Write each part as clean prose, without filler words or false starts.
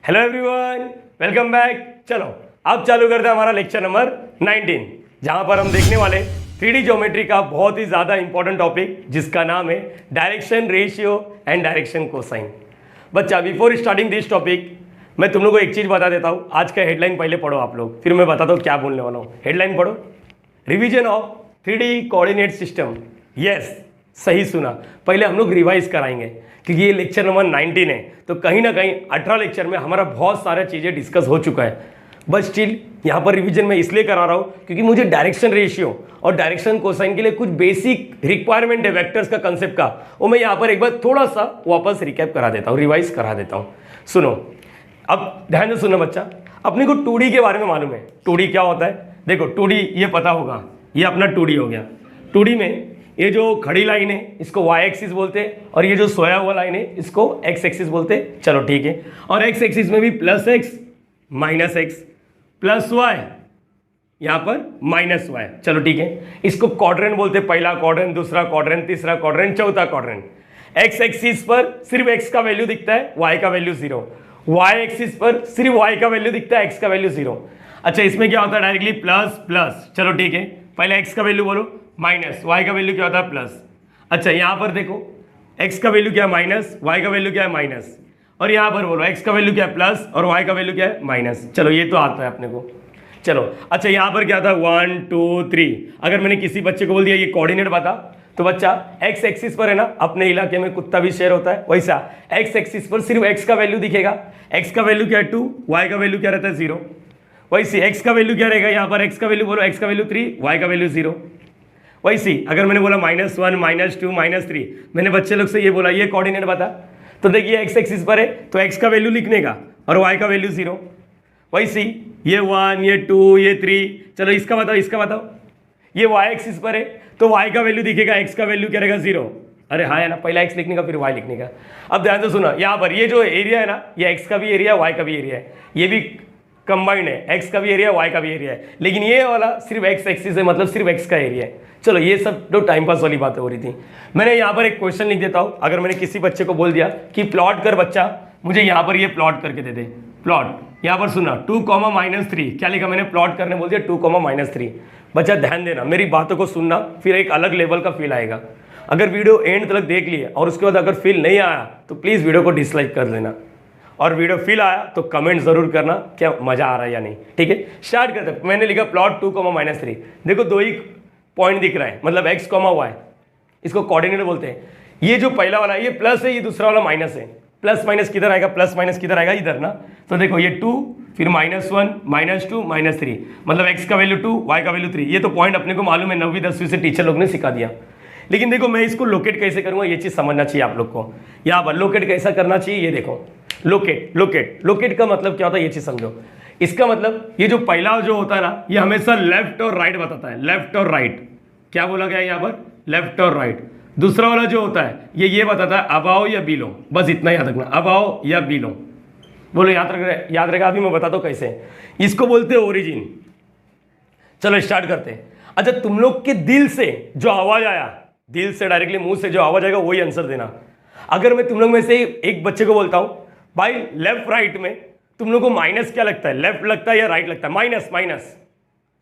Hello everyone, welcome back. चलो अब चालू करते हैं हमारा लेक्चर नंबर 19, जहां पर हम देखने वाले 3D ज्योमेट्री का बहुत ही ज़्यादा इंपॉर्टेंट टॉपिक जिसका नाम है direction ratio and direction cosine. बच्चा बिफोर स्टार्टिंग दिस टॉपिक मैं तुम लोग को एक चीज़ बता देता हूँ। आज का हेडलाइन पहले पढ़ो आप लोग, फिर मैं बताता हूँ क्या बोलने वाला हूँ। हेडलाइन पढ़ो, revision of 3D coordinate system. Yes, सही सुना। पहले हम लोग रिवाइज कराएंगे क्योंकि ये लेक्चर नंबर 19 है, तो कहीं ना कहीं 18 लेक्चर में हमारा बहुत सारा चीज़ें डिस्कस हो चुका है, बट स्टिल यहाँ पर रिवीजन मैं इसलिए करा रहा हूँ क्योंकि मुझे डायरेक्शन रेशियो और डायरेक्शन कोसाइन के लिए कुछ बेसिक रिक्वायरमेंट है वेक्टर्स का कंसेप्ट का, वो मैं यहाँ पर एक बार थोड़ा सा वापस रिकैप करा देता हूँ, रिवाइज करा देता हूँ। सुनो, अब ध्यान से सुनो बच्चा। अपने को 2D के बारे में मालूम है। 2D क्या होता है? देखो 2D ये पता होगा, ये अपना 2D हो गया। 2D में ये जो खड़ी लाइन है इसको y एक्सिस बोलते हैं और ये जो सोया हुआ लाइन है इसको x एक्सिस बोलते हैं। चलो ठीक है। और x एक्सिस में भी plus X minus X plus Y, यहाँ पर माइनस वाई। चलो ठीक है। इसको क्वाड्रेंट बोलते हैं, पहला क्वाड्रेंट, दूसरा क्वाड्रेंट, तीसरा क्वाड्रेंट, चौथा क्वाड्रेंट। x एक्सिस पर सिर्फ x का वैल्यू दिखता है, y का वैल्यू 0। y एक्सिस पर सिर्फ y का वैल्यू दिखता है, x का वैल्यू 0। अच्छा, इसमें क्या होता है? Directly plus plus. चलो ठीक है, पहले x का वैल्यू बोलो माइनस, y का वैल्यू क्या होता है? प्लस। अच्छा, यहाँ पर देखो x का वैल्यू क्या है? माइनस, y का वैल्यू क्या है? माइनस। और यहाँ पर बोलो x का वैल्यू क्या है? प्लस, और y का वैल्यू क्या है? माइनस। चलो ये तो आता है अपने को। चलो अच्छा, यहाँ पर क्या था? 1 2 3। अगर मैंने किसी बच्चे को बोल दिया ये कोऑर्डिनेट बता, तो बच्चा x एक्सिस पर है ना, अपने इलाके में कुत्ता भी शेर होता है, वैसा x एक्सिस पर सिर्फ x का वैल्यू दिखेगा। x का वैल्यू क्या है? 2, y का वैल्यू क्या रहता है? 0। वैसे x का वैल्यू क्या रहेगा? यहाँ पर x का वैल्यू बोलो, x का वैल्यू 3, y का वैल्यू 0। वैसी अगर मैंने बोला -1 -2 -3, मैंने बच्चे लोग से ये बोला ये कोऑर्डिनेट बता, तो देखिए x एक्सिस पर है तो x का वैल्यू लिखने का और y का वैल्यू 0। वैसी ये 1, ये 2, ये 3। चलो इसका बताओ, इसका बताओ। ये y एक्सिस पर है तो y का वैल्यू दिखेगा, x का वैल्यू क्या रहेगा? 0। अरे हाँ है ना, पहला x लिखने का फिर y लिखने का। अब ध्यान से सुना, यहाँ पर ये जो एरिया है ना, ये x का भी एरिया y का भी एरिया है, ये भी कंबाइंड है, x का भी एरिया y का भी एरिया है, लेकिन ये वाला सिर्फ x एक्सिस है, मतलब सिर्फ x का एरिया है। चलो ये सब तो टाइम पास वाली बातें हो रही थी। मैंने यहाँ पर एक क्वेश्चन लिख देता हूँ। अगर मैंने किसी बच्चे को बोल दिया कि प्लॉट कर बच्चा, मुझे यहाँ पर ये प्लॉट करके दे दे। प्लॉट यहाँ पर सुना 2, -3, क्या लिखा मैंने? प्लॉट करने बोल दिया 2, -3। बच्चा ध्यान देना, मेरी बातों को सुनना, फिर एक अलग लेवल का फील आएगा। अगर वीडियो एंड तक देख लिए और उसके बाद अगर फील नहीं आया तो प्लीज़ वीडियो को डिसलाइक कर देना, और वीडियो फील आया तो कमेंट जरूर करना क्या मजा आ रहा है या नहीं। ठीक है, स्टार्ट करते हैं। मैंने लिखा प्लॉट 2, -3। देखो दो ही पॉइंट दिख रहा है, मतलब x, y, इसको कोऑर्डिनेट बोलते हैं। ये जो पहला वाला ये प्लस है, ये दूसरा वाला माइनस है। प्लस माइनस किधर आएगा? प्लस माइनस किधर आएगा? इधर ना। तो देखो ये 2, फिर -1 -2 -3, मतलब x का वैल्यू 2, y का वैल्यू 3। ये तो पॉइंट अपने को मालूम है, 9वीं 10वीं से टीचर लोग ने सिखा दिया। लेकिन देखो मैं इसको लोकेट कैसे करूँगा, ये चीज़ समझना चाहिए आप लोग को। यहाँ पर लोकेट कैसा करना चाहिए, ये देखो। लोकेट लोकेट लोकेट का मतलब क्या होता है ये चीज़ समझो। इसका मतलब ये जो पहला जो होता है ना, ये हमेशा लेफ्ट और राइट बताता है, लेफ्ट और राइट। क्या बोला गया यहाँ पर? लेफ्ट और राइट। दूसरा वाला जो होता है ये बताता है अबाव या बिलो। बस इतना याद रखना, अबाव या बिलो। बोलो याद रहेगा। अभी मैं बताता हूँ कैसे। इसको बोलते हैं ओरिजिन। चलो स्टार्ट करते हैं। अच्छा, तुम लोग के दिल से जो आवाज आया, दिल से डायरेक्टली मुंह से जो आवाज आएगा वही आंसर देना। अगर मैं तुम लोग में से एक बच्चे को बोलता हूँ भाई लेफ्ट राइट में तुम लोग को माइनस क्या लगता है? लेफ्ट लगता है या राइट लगता है? माइनस माइनस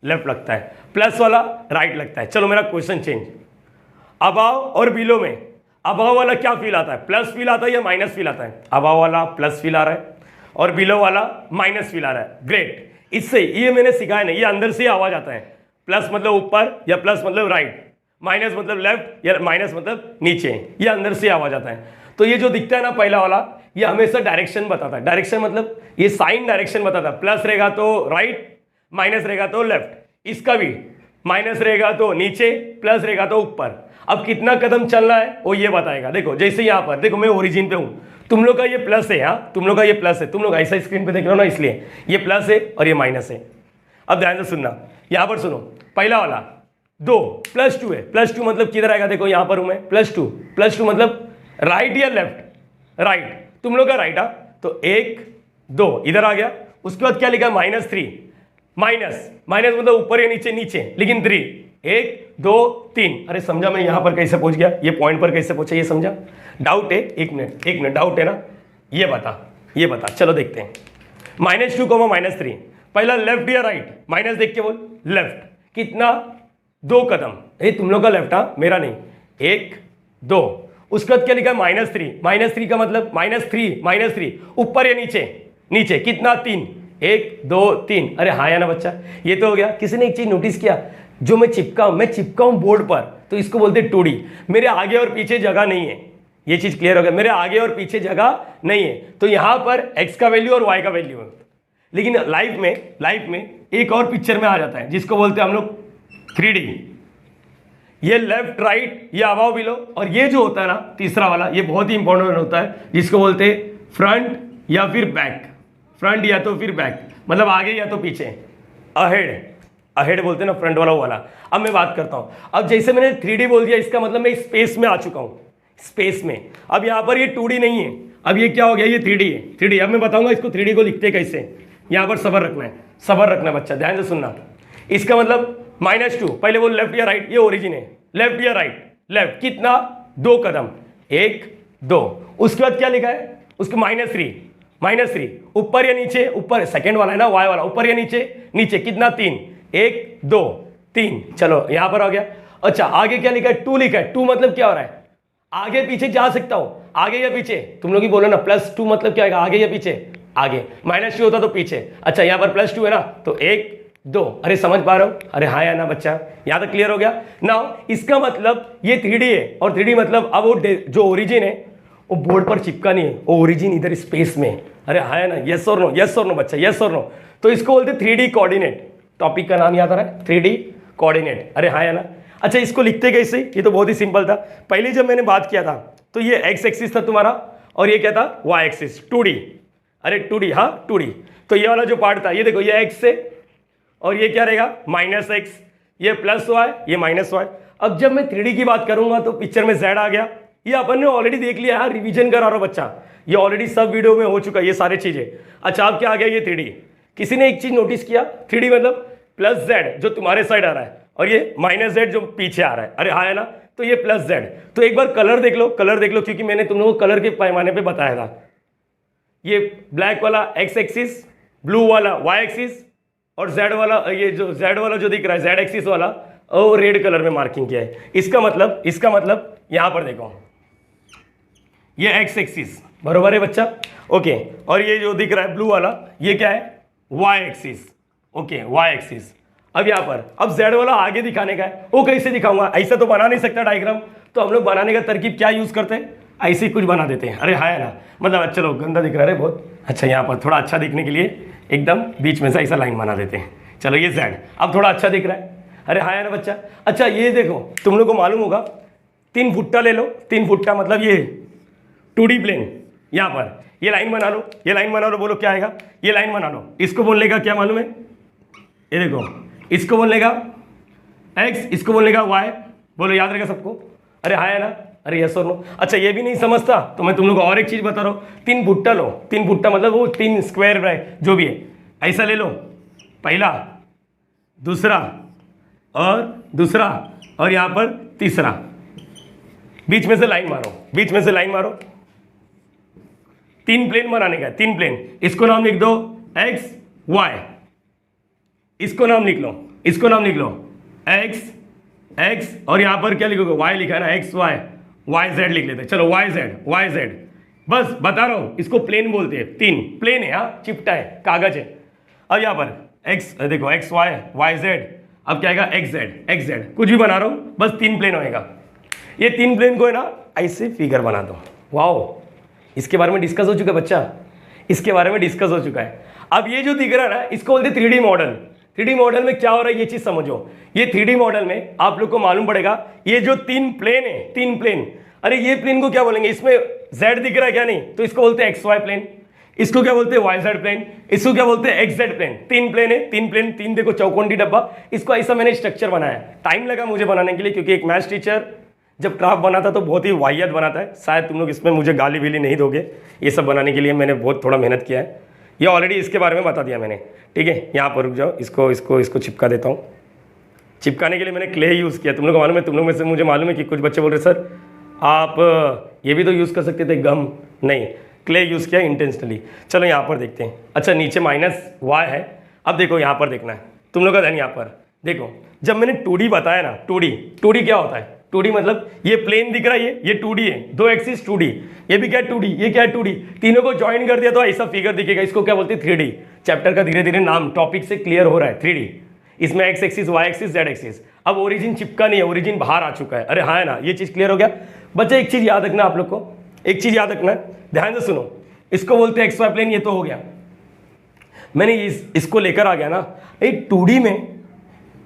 लेफ्ट लगता है, प्लस वाला राइट लगता है। चलो मेरा क्वेश्चन चेंज। अबाव और बिलो में अबाव वाला क्या फील आता है? प्लस फील आता है या माइनस फील आता है? अबाव वाला प्लस फील आ रहा है और बिलो वाला माइनस फील आ रहा है। ग्रेट। इससे ये मैंने सिखाया नहीं, ये अंदर से आवाज आता है। प्लस मतलब ऊपर या प्लस मतलब राइट, माइनस मतलब लेफ्ट या माइनस मतलब नीचे, ये अंदर से आवाज आता है। तो ये जो दिखता है ना पहला वाला, ये हमेशा डायरेक्शन बताता है। डायरेक्शन मतलब ये साइन डायरेक्शन बताता है। प्लस रहेगा तो राइट, माइनस रहेगा तो लेफ्ट। इसका भी माइनस रहेगा तो नीचे, प्लस रहेगा तो ऊपर। अब कितना कदम चलना है वो ये बताएगा। देखो जैसे यहाँ पर देखो मैं ओरिजिन पे हूँ, तुम लोग का ये प्लस है, हाँ तुम लोग का ये प्लस है, तुम लोग ऐसा स्क्रीन पे देख रहे हो ना, इसलिए ये प्लस है और ये माइनस है। अब ध्यान से सुनना, यहाँ पर सुनो। पहला वाला 2 +2 है। +2 मतलब किधर आएगा? देखो यहाँ पर हूँ मैं, +2 मतलब राइट या लेफ्ट? राइट। तुम लोग का राइट। तो 1 2 इधर आ गया। उसके बाद क्या लिखा? -3। माइनस मतलब ऊपर या नीचे? नीचे, लेकिन 3। 1 2 3। अरे समझा मैं यहाँ पर कैसे पहुँच गया, ये पॉइंट पर कैसे पहुँचा, ये समझा? डाउट है? एक मिनट डाउट है ना? ये बता। चलो देखते हैं। -2, -3, पहला लेफ्ट या राइट, माइनस देख के बोल, लेफ्ट कितना 2 कदम, ये तुम लोग का लेफ्ट, हाँ मेरा नहीं, 1 2, उसके बाद क्या लिखा है -3 का मतलब -3 ऊपर या नीचे, नीचे कितना 3, 1 2 3, अरे हाँ या ना बच्चा, ये तो हो गया। किसी ने एक चीज नोटिस किया, जो मैं चिपकाऊं बोर्ड पर तो इसको बोलते 2D, मेरे आगे और पीछे जगह नहीं है, ये चीज क्लियर हो गया, मेरे आगे और पीछे जगह नहीं है, तो यहां पर x का वैल्यू और y का वैल्यू है। लेकिन लाइफ में एक और पिक्चर में आ जाता है जिसको बोलते हैं हम लोग 3D, ये लेफ्ट राइट, ये अबाव बिलो, और ये जो होता है ना तीसरा वाला, ये बहुत ही इंपॉर्टेंट होता है जिसको बोलते हैं फ्रंट या फिर बैक, फ्रंट या तो फिर बैक, मतलब आगे या तो पीछे, अहेड बोलते हैं ना फ्रंट वाला वाला। अब मैं बात करता हूं, अब जैसे मैंने 3D बोल दिया, इसका मतलब मैं स्पेस में आ चुका हूं, स्पेस में। अब यहां पर ये 2D नहीं है, अब ये क्या हो गया, ये 3D है, 3D। अब मैं बताऊंगा इसको 3D को लिखते कैसे, यहां पर सबर रखना है बच्चा, ध्यान से सुनना। इसका मतलब -2, पहले वो लेफ्ट या राइट, ये ओरिजिन है, लेफ्ट या राइट, लेफ्ट कितना 2 कदम, 1 2, उसके बाद क्या लिखा है, उसको -3 ऊपर या नीचे, ऊपर सेकंड वाला है ना, y वाला, ऊपर या नीचे कितना 3, 1 2 3, चलो यहां पर आ गया। अच्छा आगे क्या लिखा है, 2 लिखा है, 2 मतलब क्या हो रहा है, आगे पीछे जा सकता हूं, आगे या पीछे, तुम लोग ही बोलो ना, +2 मतलब क्या आएगा, आगे या पीछे, आगे, -2 होता तो पीछे। अच्छा यहां पर +2 है ना, तो 1 2, अरे समझ पा रहे हो, अरे हाँ या ना बच्चा, यहां तक क्लियर हो गया ना। इसका मतलब ये 3D है, और 3D मतलब अब वो जो ओरिजिन है वो बोर्ड पर चिपका नहीं है, वो ओरिजिन इधर स्पेस में, अरे हाँ या ना, यस और नो बच्चा, यस और नो। तो इसको बोलते 3D कोऑर्डिनेट, टॉपिक का नाम याद आ रहा है, 3D कोऑर्डिनेट, अरे हाँ या ना। अच्छा इसको लिखते कैसे, ये तो बहुत ही सिंपल था। पहले जब मैंने बात किया था तो ये x एक्सिस था तुम्हारा, और ये क्या था, y एक्सिस, 2D, अरे 2D, हाँ 2D। तो ये वाला जो पार्ट था, ये देखो, ये x से, और ये क्या रहेगा -x, ये +y, ये -y। अब जब मैं 3D की बात करूंगा तो पिक्चर में z आ गया, ये अपन ने ऑलरेडी देख लिया है, रिवीजन करा रहा हूं बच्चा, ये ऑलरेडी सब वीडियो में हो चुका है ये सारी चीजें। अच्छा अब क्या आ गया, ये 3D। किसी ने एक चीज नोटिस किया, 3D मतलब +z जो तुम्हारे साइड आ रहा है, और ये -z जो पीछे आ रहा है, अरे हाँ है ना, तो ये +z। तो एक बार कलर देख लो, क्योंकि मैंने तुम लोगों को कलर के पैमाने पे बताया था। ये ब्लैक वाला x एक्सिस, ब्लू वाला y एक्सिस, और z वाला, ये जो z वाला जो दिख रहा है, z एक्सिस वाला, वो रेड कलर में मार्किंग किया है। इसका मतलब यहां पर देखो, ये x एक्सिस, बरोबर है बच्चा, ओके। और ये जो दिख रहा है ब्लू वाला, ये क्या है, y axis, okay, y axis. अब यहाँ पर, अब z वाला आगे दिखाने का है, वो कैसे दिखाऊंगा, ऐसा तो बना नहीं सकता डायग्राम, तो हम लोग बनाने का तरकीब क्या यूज करते हैं, ऐसे ही कुछ बना देते हैं, अरे हाँ ना, मतलब चलो गंदा दिख रहा है बहुत, अच्छा यहाँ पर थोड़ा अच्छा दिखने के लिए एकदम बीच में से ऐसा लाइन बना देते हैं, चलो ये z अब थोड़ा अच्छा दिख रहा है, अरे हाँ ना बच्चा। अच्छा ये देखो, तुम लोग को मालूम होगा, 3 फुट्टा ले लो, 3 फुट्टा मतलब ये 2D प्लेन, यहाँ पर ये लाइन बना लो, ये लाइन बना लो, बोलो क्या आएगा, ये लाइन बना लो, इसको बोलने का क्या मालूम है, ये देखो, इसको बोलने का x, इसको बोलने का y, बोलो याद रहेगा सबको, अरे हाँ है ना, अरे यस और नो। अच्छा ये भी नहीं समझता तो मैं तुम लोग को और एक चीज बता रहा हूँ, 3 फुट्टा लो, 3 फुट्टा मतलब वो 3 स्क्वायर है जो भी है, ऐसा ले लो, पहला दूसरा और यहाँ पर तीसरा, बीच में से लाइन मारो, 3 प्लेन बनाने का, 3 प्लेन, इसको नाम लिख दो x y, इसको नाम लिख लो x, और यहां पर क्या लिखोगे, y लिखा है ना, x y z लिख लेते हैं, चलो y z, बस बता रहा हूं, इसको प्लेन बोलते हैं, 3 प्लेन है, हाँ चिपटा है, कागज है। अब यहां पर x देखो, x y z, अब क्या आएगा x z, कुछ भी बना रहा हूं, बस 3 प्लेन होएगा। ये 3 प्लेन को है ना ऐसे फिगर बना दो, वाओ, इसके बारे में डिस्कस हो चुका है बच्चा, इसके बारे में डिस्कस हो चुका है। अब ये जो दिख रहा है ना, इसको बोलते 3D मॉडल। 3D मॉडल में क्या हो रहा है ये चीज समझो, ये 3D मॉडल में आप लोग को मालूम पड़ेगा, ये जो 3 प्लेन है, 3 प्लेन, अरे ये प्लेन को क्या बोलेंगे, इसमें z दिख रहा है क्या, नहीं, तो इसको बोलते हैं XY प्लेन, इसको क्या बोलते हैं YZ प्लेन, इसको क्या बोलते हैं XZ प्लेन। 3 प्लेन है, 3 प्लेन, 3 देखो चौकोंडी डब्बा, इसको ऐसा मैंने स्ट्रक्चर बनाया। टाइम लगा मुझे बनाने के लिए, क्योंकि एक मैथ्स टीचर जब क्राफ्ट बनाता तो बहुत ही वाहियात बनाता है, शायद तुम लोग इसमें मुझे गाली बीली नहीं दोगे, ये सब बनाने के लिए मैंने बहुत थोड़ा मेहनत किया है, ये ऑलरेडी इसके बारे में बता दिया मैंने, ठीक है। यहाँ पर रुक जाओ, इसको चिपका देता हूँ। चिपकाने के लिए मैंने क्ले यूज़ किया, तुम लोग को मालूम है, तुम लोग में से मुझे मालूम है कि कुछ बच्चे बोल रहे सर आप ये भी तो यूज़ कर सकते थे, गम, नहीं, क्ले यूज़ किया इंटेंशनली। चलो यहाँ पर देखते हैं। अच्छा नीचे माइनस वाई है। अब देखो यहाँ पर देखना है तुम लोग का ध्यान। यहाँ पर देखो जब मैंने 2D बताया ना, 2D क्या होता है? 2D मतलब ये प्लेन दिख रहा है, ये 2D है, दो एक्सिस 2D, ये भी क्या है 2D, ये क्या है 2D, तीनों को ज्वाइन कर दिया तो ऐसा फिगर दिखेगा। इसको क्या बोलते हैं? 3D। चैप्टर का धीरे धीरे नाम टॉपिक से क्लियर हो रहा है। 3D, इसमें X axis, Y axis, Z axis. अब ओरिजिन चिपका नहीं है, ओरिजिन बाहर आ चुका है। अरे हाँ है ना, ये चीज़ क्लियर हो गया। बच्चे एक चीज़ याद रखना, आप लोग को एक चीज़ याद रखना, ध्यान से सुनो। इसको बोलते हैं एक्स वाई प्लेन, ये तो हो गया। मैंने इसको लेकर आ गया ना, एक 2D में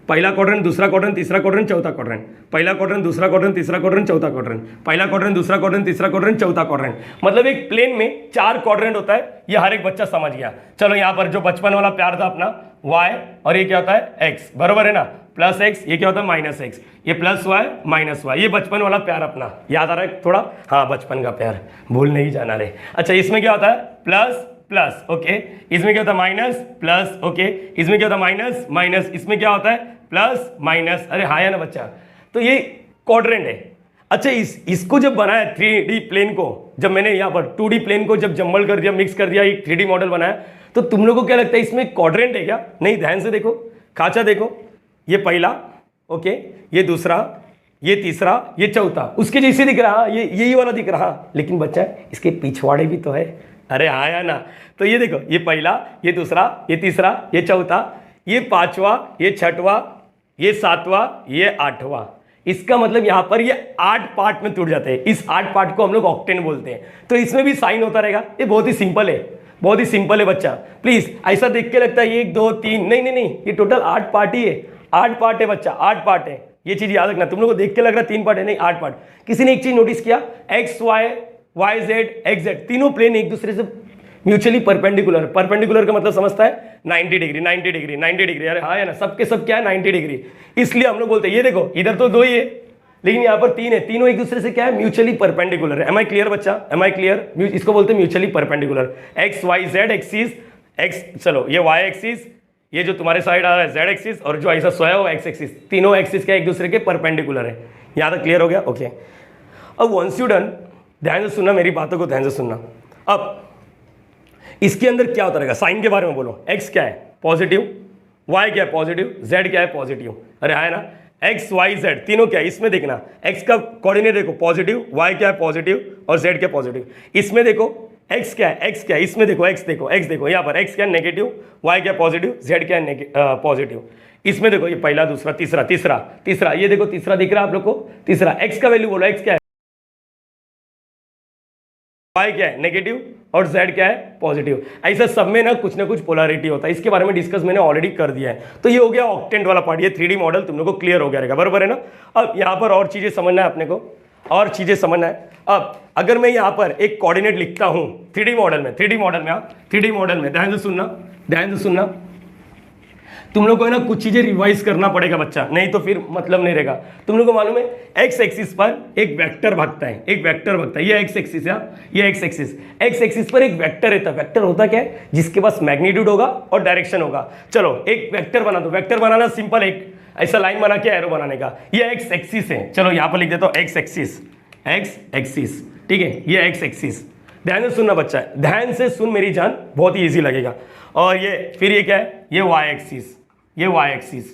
पहला क्वाड्रेंट, दूसरा क्वाड्रेंट, तीसरा क्वाड्रेंट, चौथा क्वाड्रेंट, पहला क्वाड्रेंट, दूसरा क्वाड्रेंट, तीसरा क्वाड्रेंट, चौथा क्वाड्रेंट, पहला क्वाड्रेंट, दूसरा क्वाड्रेंट, तीसरा क्वाड्रेंट, चौथा क्वाड्रेंट। मतलब एक प्लेन में 4 क्वाड्रेंट होता है। ये हर एक बच्चा समझ गया। चलो यहाँ पर जो बचपन वाला प्यार था अपना y, और ये क्या होता है x, बरोबर है ना, प्लस x, ये क्या होता है माइनस x, ये प्लस y माइनस y, ये बचपन वाला प्यार अपना याद आ रहा है थोड़ा? हाँ, बचपन का प्यार भूल नहीं जाना रे। अच्छा इसमें क्या होता है? Plus plus, okay. इसमें क्या होता है? Minus plus, okay. इसमें क्या होता है? Minus minus. इसमें क्या होता है? Plus minus. अरे हाँ या ना बच्चा? तो ये क्वाड्रेंट है। अच्छा इसको जब बनाया 3D प्लेन को, जब मैंने यहाँ पर 2D प्लेन को जब जम्बल कर दिया, मिक्स कर दिया, एक 3D मॉडल बनाया, तो तुम लोगों को क्या लगता है इसमें क्वाड्रेंट है क्या? नहीं, ध्यान से देखो, खाचा देखो, ये पहला, ओके, ये दूसरा, ये तीसरा, ये चौथा, उसके जैसे दिख रहा, ये यही वाला दिख रहा, लेकिन बच्चा इसके पिछवाड़े भी तो है। अरे हाँ या ना? तो ये देखो, ये पहला, ये दूसरा, ये तीसरा, ये चौथा, ये पांचवा, ये छठवा, ये सातवां, ये आठवां। इसका मतलब यहाँ पर ये 8 पार्ट में टूट जाते हैं। इस 8 पार्ट को हम लोग ऑक्टेन बोलते हैं। तो इसमें भी साइन होता रहेगा। ये बहुत ही सिंपल है, बहुत ही सिंपल है बच्चा। प्लीज ऐसा देख के लगता है 1 2 3, नहीं नहीं नहीं, ये टोटल 8 पार्ट ही है। 8 पार्ट है बच्चा, 8 पार्ट है। ये चीज याद रखना। तुम लोग को देख के लग रहा है 3 पार्ट है, नहीं 8 पार्ट। किसी ने एक चीज नोटिस किया? X Y, Y Z, X Z, तीनों प्लेन एक दूसरे से म्यूचुअली परपेंडिकुलर। परपेंडिकुलर का मतलब समझता है 90 डिग्री, 90 डिग्री, 90 डिग्री। अरे हाँ है ना, सबके सब क्या है 90 डिग्री। इसलिए हम लोग बोलते हैं, ये देखो इधर तो 2 ही है, लेकिन यहाँ पर 3 है, तीनों एक दूसरे से क्या है? म्यूचुअली परपेंडिकुलर है। एम आई क्लियर बच्चा? Am I clear? इसको बोलते हैं mutually perpendicular. X Y Z axis, X, चलो ये वाई एक्सिस, ये जो तुम्हारे साइड आ रहा है जेड एक्सिस, और जो ऐसा सोया हुआ एक्स एक्सिस, तीनों एक्सिस क्या एक दूसरे के परपेंडिकुलर है। यहाँ तक क्लियर हो गया? ओके। अब वंस यू डन, ध्यान से सुनना, मेरी बातों को ध्यान से सुनना। अब इसके अंदर क्या होता रहेगा? साइन के बारे में बोलो। एक्स क्या है? पॉजिटिव। वाई क्या है? पॉजिटिव। जेड क्या है? पॉजिटिव। अरे है ना, एक्स वाई जेड तीनों क्या है? इसमें देखना, एक्स का कोऑर्डिनेट देखो पॉजिटिव, वाई क्या है? पॉजिटिव, और जेड क्या? पॉजिटिव। इसमें देखो एक्स क्या है? एक्स क्या है? इसमें देखो एक्स देखो, एक्स देखो, यहाँ पर एक्स क्या है? नेगेटिव, वाई क्या है? पॉजिटिव, जेड क्या है? पॉजिटिव। इसमें देखो ये पहला, दूसरा, तीसरा, तीसरा, तीसरा, ये देखो तीसरा दिख रहा है आप लोग को? तीसरा। एक्स का वैल्यू बोलो, एक्स क्या है? वाई क्या है? नेगेटिव, और जेड क्या है? पॉजिटिव। ऐसा सब में ना कुछ पोलैरिटी होता है। इसके बारे में डिस्कस मैंने ऑलरेडी कर दिया है। तो ये हो गया ऑक्टेंट वाला पार्ट। ये 3D मॉडल तुम लोग को क्लियर हो गया रहेगा, बराबर है ना? अब यहाँ पर और चीजें समझना है अपने को, और चीजें समझना है। अब अगर मैं यहाँ पर एक कोऑर्डिनेट लिखता हूँ 3D मॉडल में, 3D मॉडल में, 3D मॉडल में ध्यान से सुनना, ध्यान से सुनना। तुम लोग को है ना कुछ चीजें रिवाइज करना पड़ेगा बच्चा, नहीं तो फिर मतलब नहीं रहेगा। तुम लोग को मालूम है एक्स एक्सिस पर एक वेक्टर भागता है, एक वेक्टर भागता है। ये एक्स एक्सिस है, ये एक्स एक्सिस। एक्स एक्सिस पर एक वेक्टर रहता है। वेक्टर होता क्या है? जिसके पास मैग्नीट्यूड होगा और डायरेक्शन होगा। चलो एक वेक्टर बना दो। वेक्टर बनाना सिंपल, एक ऐसा लाइन बना के एरो बनाने का। ये एक्स एक्सिस है। चलो यहाँ पर लिख देता हूँ एक्स एक्सिस, एक्स एक्सिस, ठीक है, ये एक्स एक्सिस। ध्यान से सुनना बच्चा, ध्यान से सुन मेरी जान, बहुत ही ईजी लगेगा। और ये फिर ये क्या है? ये वाई एक्सिस, ये वाई एक्सिस,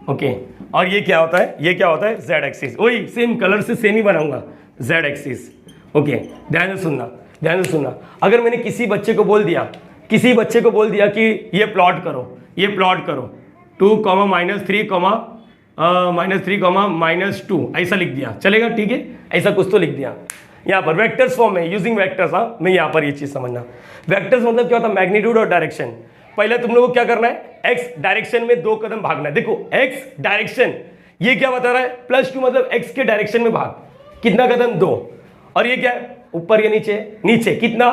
ओके। और ये क्या होता है? ये क्या होता है? Z axis. वही सेम कलर से सेम ही बनाऊंगा, जेड एक्सिस, ओके। ध्यान से सुनना, ध्यान से सुनना। अगर मैंने किसी बच्चे को बोल दिया, किसी बच्चे को बोल दिया कि ये प्लॉट करो, ये प्लॉट करो 2, -3, -2, ऐसा लिख दिया, चलेगा? ठीक है, ऐसा कुछ तो लिख दिया यहाँ पर वेक्टर्स फॉर्म में, यूजिंग वेक्टर्स। हाँ, मैं यहाँ पर ये चीज समझना। वेक्टर्स मतलब क्या होता है? मैग्नीट्यूड और डायरेक्शन। पहले तुम लोगों को क्या करना है? एक्स डायरेक्शन में 2 कदम भागना है। देखो एक्स डायरेक्शन, ये क्या बता रहा है? +2 मतलब एक्स के डायरेक्शन में भाग। कितना कदम? 2। और ये क्या है? ऊपर या नीचे? नीचे। कितना?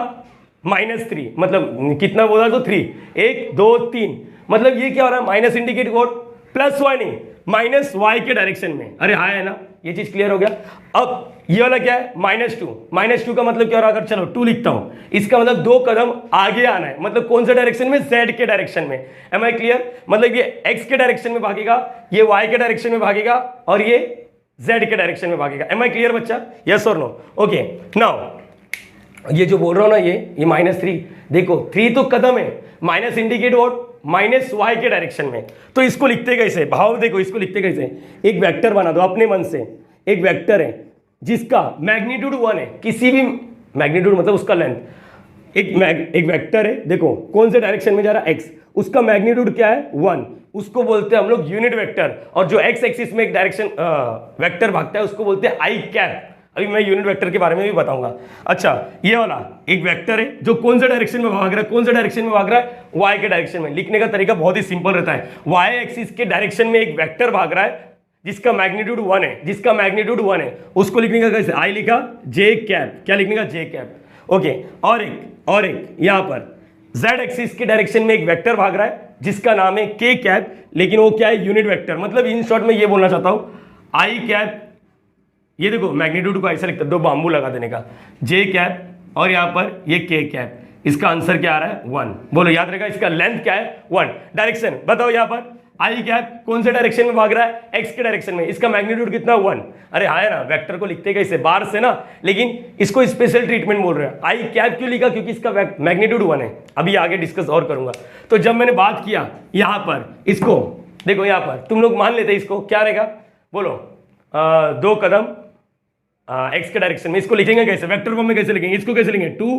-3, मतलब कितना बोला तो 3, 1 2 3, मतलब ये क्या हो रहा है? माइनस इंडिकेट कोड, +y नहीं, -y के डायरेक्शन में। अरे हाँ है ना, ये चीज क्लियर हो गया। अब ये वाला क्या है? -2, -2 का मतलब क्या हो रहा है? अगर चलो 2 लिखता हूं, इसका मतलब 2 कदम आगे आना है। मतलब कौन सा डायरेक्शन में? z के डायरेक्शन में। Am I clear? मतलब ये x के डायरेक्शन में भागेगा, ये y के डायरेक्शन में भागेगा, और ये z के डायरेक्शन में भागेगा। एम आई क्लियर बच्चा? यस और नो? ओके। नाउ ये जो बोल रहा हूँ ना, ये -3, देखो 3 तो कदम है, माइनस इंडिकेट वॉट, -y के डायरेक्शन में। तो इसको लिखते कैसे भाव, देखो इसको लिखते कैसे, एक वेक्टर बना दो अपने मन से। एक वेक्टर है जिसका मैग्नीट्यूड 1 है, किसी भी मैग्नीट्यूड मतलब उसका लेंथ, एक वेक्टर है, देखो कौन से डायरेक्शन में जा रहा है, x, उसका मैग्नीट्यूड क्या है 1, उसको बोलते हैं हम लोग यूनिट वेक्टर। और जो x एक्सिस में एक डायरेक्शन वेक्टर भागता है उसको बोलते हैं आई कैप। अभी मैं यूनिट वेक्टर के बारे में भी बताऊंगा। अच्छा, ये वाला एक वेक्टर है जो कौन से डायरेक्शन में भाग रहा है, कौन से डायरेक्शन में भाग रहा है, y के डायरेक्शन में। लिखने का तरीका बहुत ही सिंपल रहता है, y एक्सिस के डायरेक्शन में एक वेक्टर भाग रहा है जिसका मैग्नीट्यूड 1 है, जिसका मैग्नीट्यूड 1 है, उसको लिखने का कैसे, आई लिखा j कैप, क्या लिखने का j कैप। ओके, और एक यहां पर z एक्सिस के डायरेक्शन में एक वेक्टर भाग रहा है जिसका नाम है k कैप, लेकिन वो क्या है, यूनिट वेक्टर। मतलब इन शॉर्ट में ये बोलना चाहता हूं आई कैप, ये देखो मैग्नीट्यूड को ऐसा लिखते, दो बाम्बू लगा देने का, j कैप और यहां पर ये k कैप। इसका आंसर क्या आ रहा है 1, बोलो याद रहेगा। इसका लेंथ क्या है 1, डायरेक्शन बताओ, यहां पर आई कैप कौन से डायरेक्शन में भाग रहा है, x के डायरेक्शन में, इसका मैग्नीट्यूड कितना 1। अरे हाँ है ना, वेक्टर को लिखते कैसे बार से ना, लेकिन इसको स्पेशल ट्रीटमेंट बोल रहे हैं। आई कैप क्यों लिखा, क्योंकि इसका मैग्नीट्यूड 1 है। अभी आगे डिस्कस और करूंगा। तो जब मैंने बात किया यहां पर, इसको देखो यहां पर तुम लोग मान लेते इसको क्या रहेगा, बोलो 2 कदम x के डायरेक्शन में। इसको लिखेंगे कैसे, वेक्टर फॉर्म में कैसे लिखेंगे, इसको कैसे लिखेंगे 2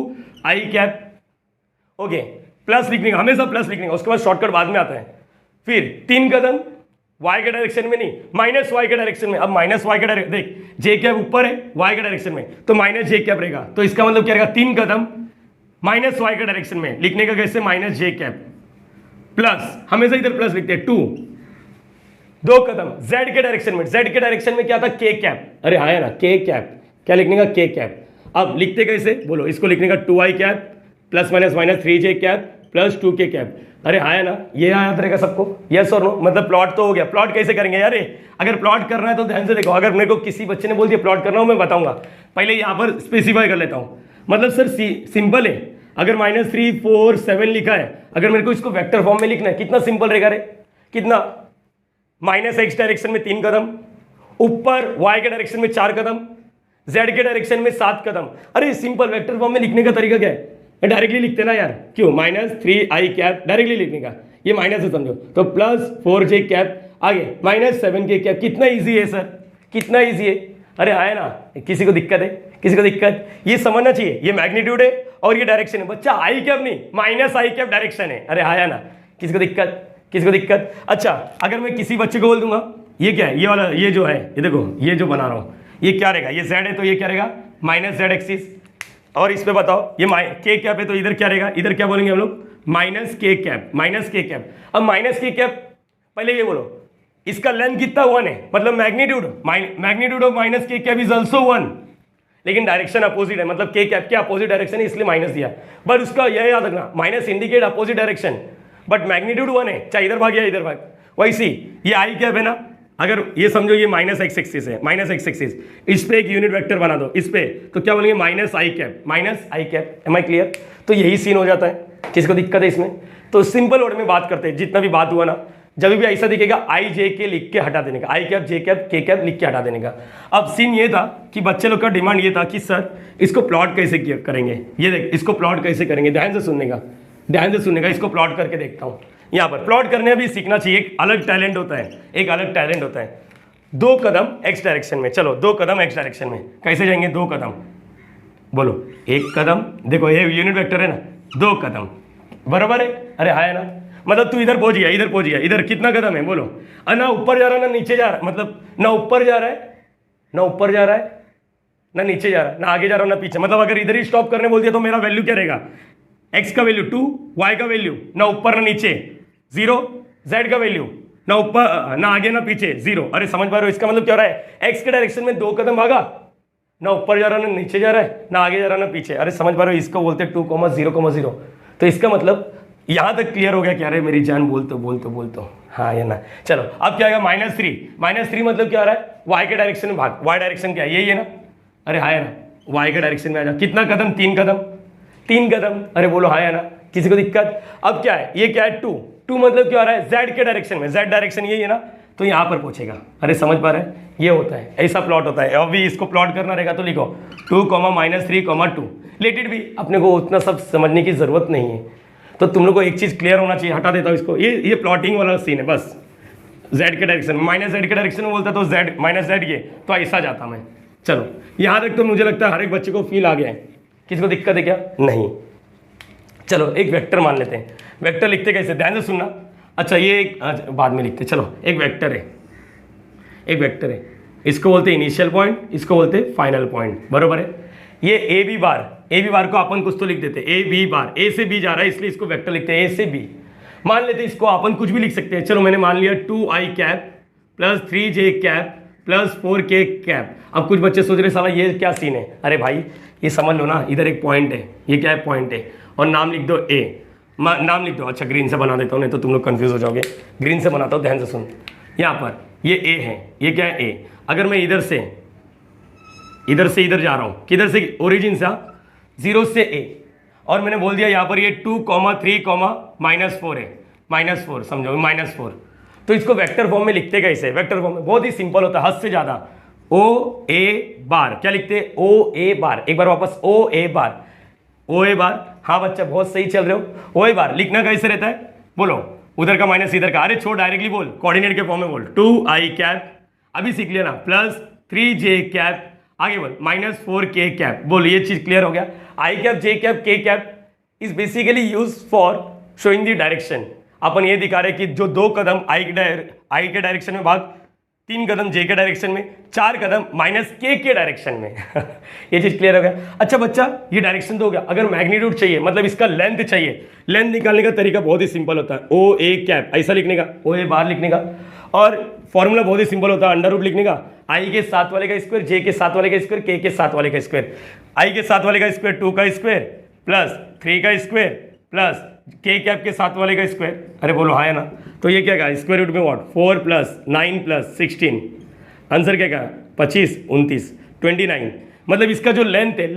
आई कैप। ओके, प्लस लिखने का, हमेशा प्लस लिखने का, उसके बाद शॉर्टकट बाद में आता है। फिर 3 कदम y के डायरेक्शन में नहीं, -y के डायरेक्शन में। अब -y के डायरेक्शन देख, j कैप ऊपर है y के डायरेक्शन में, तो -j कैप रहेगा। तो इसका मतलब क्या रहेगा, 3 कदम -y के डायरेक्शन में। लिखने का कैसे, -j कैप प्लस, हमेशा इधर प्लस लिखते हैं 2, 2 कदम z के डायरेक्शन में। z के डायरेक्शन में क्या था, k कैप। अरे हाँ है ना, k कैप, क्या लिखने का k कैप। अब लिखते कैसे, बोलो इसको लिखने का 2i cap plus minus 3j cap plus 2k cap. अरे हाँ है ना, ये याद रहेगा सबको, यस और नो। मतलब प्लॉट तो हो गया। प्लॉट कैसे करेंगे यार, अगर प्लॉट करना है तो ध्यान से देखो। अगर मेरे को किसी बच्चे ने बोल दिया प्लॉट करना हो, मैं बताऊंगा, पहले यहाँ पर स्पेसिफाई कर लेता हूँ। मतलब सर सिंपल है, अगर -3 4 7 लिखा है, अगर मेरे को इसको वेक्टर फॉर्म में लिखना है, कितना सिंपल रहेगा रे, कितना, -x डायरेक्शन में 3 कदम, ऊपर y के डायरेक्शन में 4 कदम, z के डायरेक्शन में 7 कदम। अरे सिंपल, वेक्टर फॉर्म में लिखने का तरीका क्या है, डायरेक्टली लिखते ना यार, क्यों, -3i कैप डायरेक्टली लिखने का, ये माइनस है समझो, तो +4j कैप, आगे -7k कैप। कितना इजी है सर, कितना इजी है। अरे आए ना, किसी को दिक्कत है, किसी को दिक्कत, ये समझना चाहिए, ये मैग्नीट्यूड है और ये डायरेक्शन है बच्चा, आई कैप नहीं, -i कैप डायरेक्शन है। अरे आया ना, किसी को दिक्कत, किसी को दिक्कत। अच्छा, अगर मैं किसी बच्चे को बोल दूंगा ये क्या है, ये वाला, ये जो है, ये देखो, ये जो बना रहा हूँ, ये क्या रहेगा, ये z है तो ये क्या रहेगा, -z एक्सिस। और इस पे बताओ, ये k कैप है तो इधर क्या रहेगा, इधर क्या बोलेंगे हम लोग, -k कैप, -k कैप। अब -k कैप, पहले ये बोलो, इसका लेंथ कितना 1 है, मतलब magnitude of -k cap is also 1, लेकिन डायरेक्शन अपोजिट है, मतलब k कैप के अपोजिट डायरेक्शन है, इसलिए माइनस दिया। बट उसका यह याद रखना, minus indicate opposite direction, but magnitude 1 है, चाहे इधर भाग या इधर भाग। वैसी ये आई कैप है ना, अगर ये समझो ये -x एक्सिस है, -x एक्सिस, इस पे एक यूनिट वेक्टर बना दो, इस पे, तो क्या बोलेंगे, -i cap. Am I clear. तो यही सीन हो जाता है, किसको दिक्कत है इसमें। तो सिंपल वर्ड में बात करते हैं, जितना भी बात हुआ ना, जब भी ऐसा दिखेगा i j k लिख के हटा देने का, i cap j cap k cap लिख के हटा देने का। अब सीन ये था कि बच्चे लोग का डिमांड ये था कि सर इसको प्लॉट कैसे करेंगे, ये देख इसको प्लॉट कैसे करेंगे, ध्यान से सुनने का, ध्यान से सुनने का। इसको प्लॉट करके देखता हूँ। यहाँ पर प्लॉट करने भी सीखना चाहिए, एक अलग टैलेंट होता है, एक अलग टैलेंट होता है। 2 कदम x डायरेक्शन में, चलो 2 कदम x डायरेक्शन में कैसे जाएंगे, 2 कदम, बोलो 1 कदम, देखो ये यूनिट वेक्टर है ना, 2 कदम, बराबर है। अरे हाँ है ना, मतलब तू इधर पहुंच गया, इधर पहुंच गया, इधर कितना कदम है बोलो, ना ऊपर जा रहा है ना नीचे जा रहा है, मतलब ना ऊपर जा रहा है, ना ऊपर जा रहा है, ना नीचे जा रहा है, ना आगे जा रहा है ना पीछे। मतलब अगर इधर ही स्टॉप करने बोल दिया तो मेरा वैल्यू क्या रहेगा, x का वैल्यू 2, y का वैल्यू ना ऊपर ना नीचे 0, z का वैल्यू ना ऊपर ना आगे ना पीछे 0। अरे समझ पा रहे हो, इसका मतलब क्या हो रहा है, x के डायरेक्शन में 2 कदम भागा, ना ऊपर जा रहा ना नीचे जा रहा है, ना आगे जा रहा ना पीछे। अरे समझ पा रहे हो, इसको बोलते हैं 2,0,0। तो इसका मतलब यहाँ तक क्लियर हो गया क्या, अरे मेरी जान बोल तो हाँ ये ना। चलो अब क्या आएगा, -3 मतलब क्या आ रहा है, y के डायरेक्शन में भाग, y डायरेक्शन क्या है, यही है ना। अरे हाँ है ना, y के डायरेक्शन में आ जा, कितना कदम, 3 कदम। अरे बोलो हाँ है ना, किसी को दिक्कत। अब क्या है, ये क्या है 2 मतलब क्या आ रहा है, z के डायरेक्शन में, z डायरेक्शन यही है ना, तो यहाँ पर पहुंचेगा। अरे समझ पा रहे हैं, ये होता है, ऐसा प्लॉट होता है। अभी इसको प्लॉट करना रहेगा तो लिखो 2, -3, 2, लेट इट भी, अपने को उतना सब समझने की ज़रूरत नहीं है। तो तुम लोग को एक चीज़ क्लियर होना चाहिए, हटा देता हूँ इसको, ये प्लॉटिंग वाला सीन है बस। जेड के डायरेक्शन माइनस जेड के डायरेक्शन में बोलता तो जेड माइनस जेड ये, तो ऐसा जाता मैं। चलो यहाँ तक तो मुझे लगता है हर एक बच्चे को फील आ गया है, किसी को दिक्कत है क्या? नहीं। चलो एक वेक्टर मान लेते हैं, वेक्टर लिखते कैसे, ध्यान से सुनना। अच्छा ये एक बाद में लिखते, चलो एक वेक्टर है, एक वेक्टर है, इसको बोलते हैं इनिशियल पॉइंट, इसको बोलते हैं फाइनल पॉइंट, बरोबर है। ये ए बी बार को अपन कुछ तो लिख देते, ए बी बार, ए से बी जा रहा है इसलिए इसको वेक्टर लिखते हैं ए से बी। मान लेते हैं इसको अपन कुछ भी लिख सकते हैं, चलो मैंने मान लिया 2i cap plus 3j cap plus 4k cap. अब कुछ बच्चे सोच रहे साला ये क्या सीन है, अरे भाई ये समझ लो ना, इधर एक पॉइंट है, ये क्या है पॉइंट है, और नाम लिख दो ए, नाम लिख दो। अच्छा ग्रीन से बना देता हूँ, नहीं तो तुम लोग कंफ्यूज हो जाओगे, ग्रीन से बनाता हूँ, ध्यान से सुन। यहाँ पर ये ए है, ये क्या है ए। अगर मैं इधर से इधर जा रहा हूँ, किधर से, ओरिजिन से 0 से ए, और मैंने बोल दिया यहाँ पर ये 2, 3, -4 है, -4 समझो, -4। तो इसको वेक्टर फॉर्म में लिखते कैसे? वेक्टर फॉर्म में बहुत ही सिंपल होता है, हद से ज़्यादा। ओ ए बार, क्या लिखते हैं? ओ ए बार। एक बार वापस ओ ए बार, ओ ए बार। हाँ बच्चा बहुत सही चल रहे हो। ओ ए बार लिखना कैसे रहता है बोलो, उधर का माइनस इधर का, अरे छोड़ डायरेक्टली बोल, कोऑर्डिनेट के फॉर्म में बोल। 2i कैप अभी सीख लिया ना, प्लस 3j कैप, आगे बोल -4k कैप। बोल ये चीज क्लियर हो गया। i cap, j cap, k cap is basically use for showing the direction. अपन ये दिखा रहे कि जो 2 कदम i के डायरेक्शन में भाग, 3 कदम j के डायरेक्शन में, 4 कदम -k के डायरेक्शन में ये चीज क्लियर हो गया। अच्छा बच्चा ये डायरेक्शन तो हो गया, अगर मैग्नीट्यूड चाहिए मतलब इसका लेंथ चाहिए, लेंथ निकालने का तरीका बहुत ही सिंपल होता है। ओ ए कैप ऐसा लिखने का, ओ ए बार लिखने का, और फॉर्मूला बहुत ही सिंपल होता है, अंडर रूट लिखने का, आई के साथ वाले का स्क्वायर, जे के साथ वाले का स्क्वायर, के साथ वाले का स्क्वायर। आई के साथ वाले का स्क्वायर 2 का स्क्वायर प्लस 3 का स्क्वायर प्लस के कैप के साथ वाले का स्क्वायर। अरे बोलो हाँ है ना। तो ये क्या कहा, स्क्वायर रूट में व्हाट, 4 + 9 + 16, आंसर क्या कहा 25, 29, 29। मतलब इसका जो लेंथ है,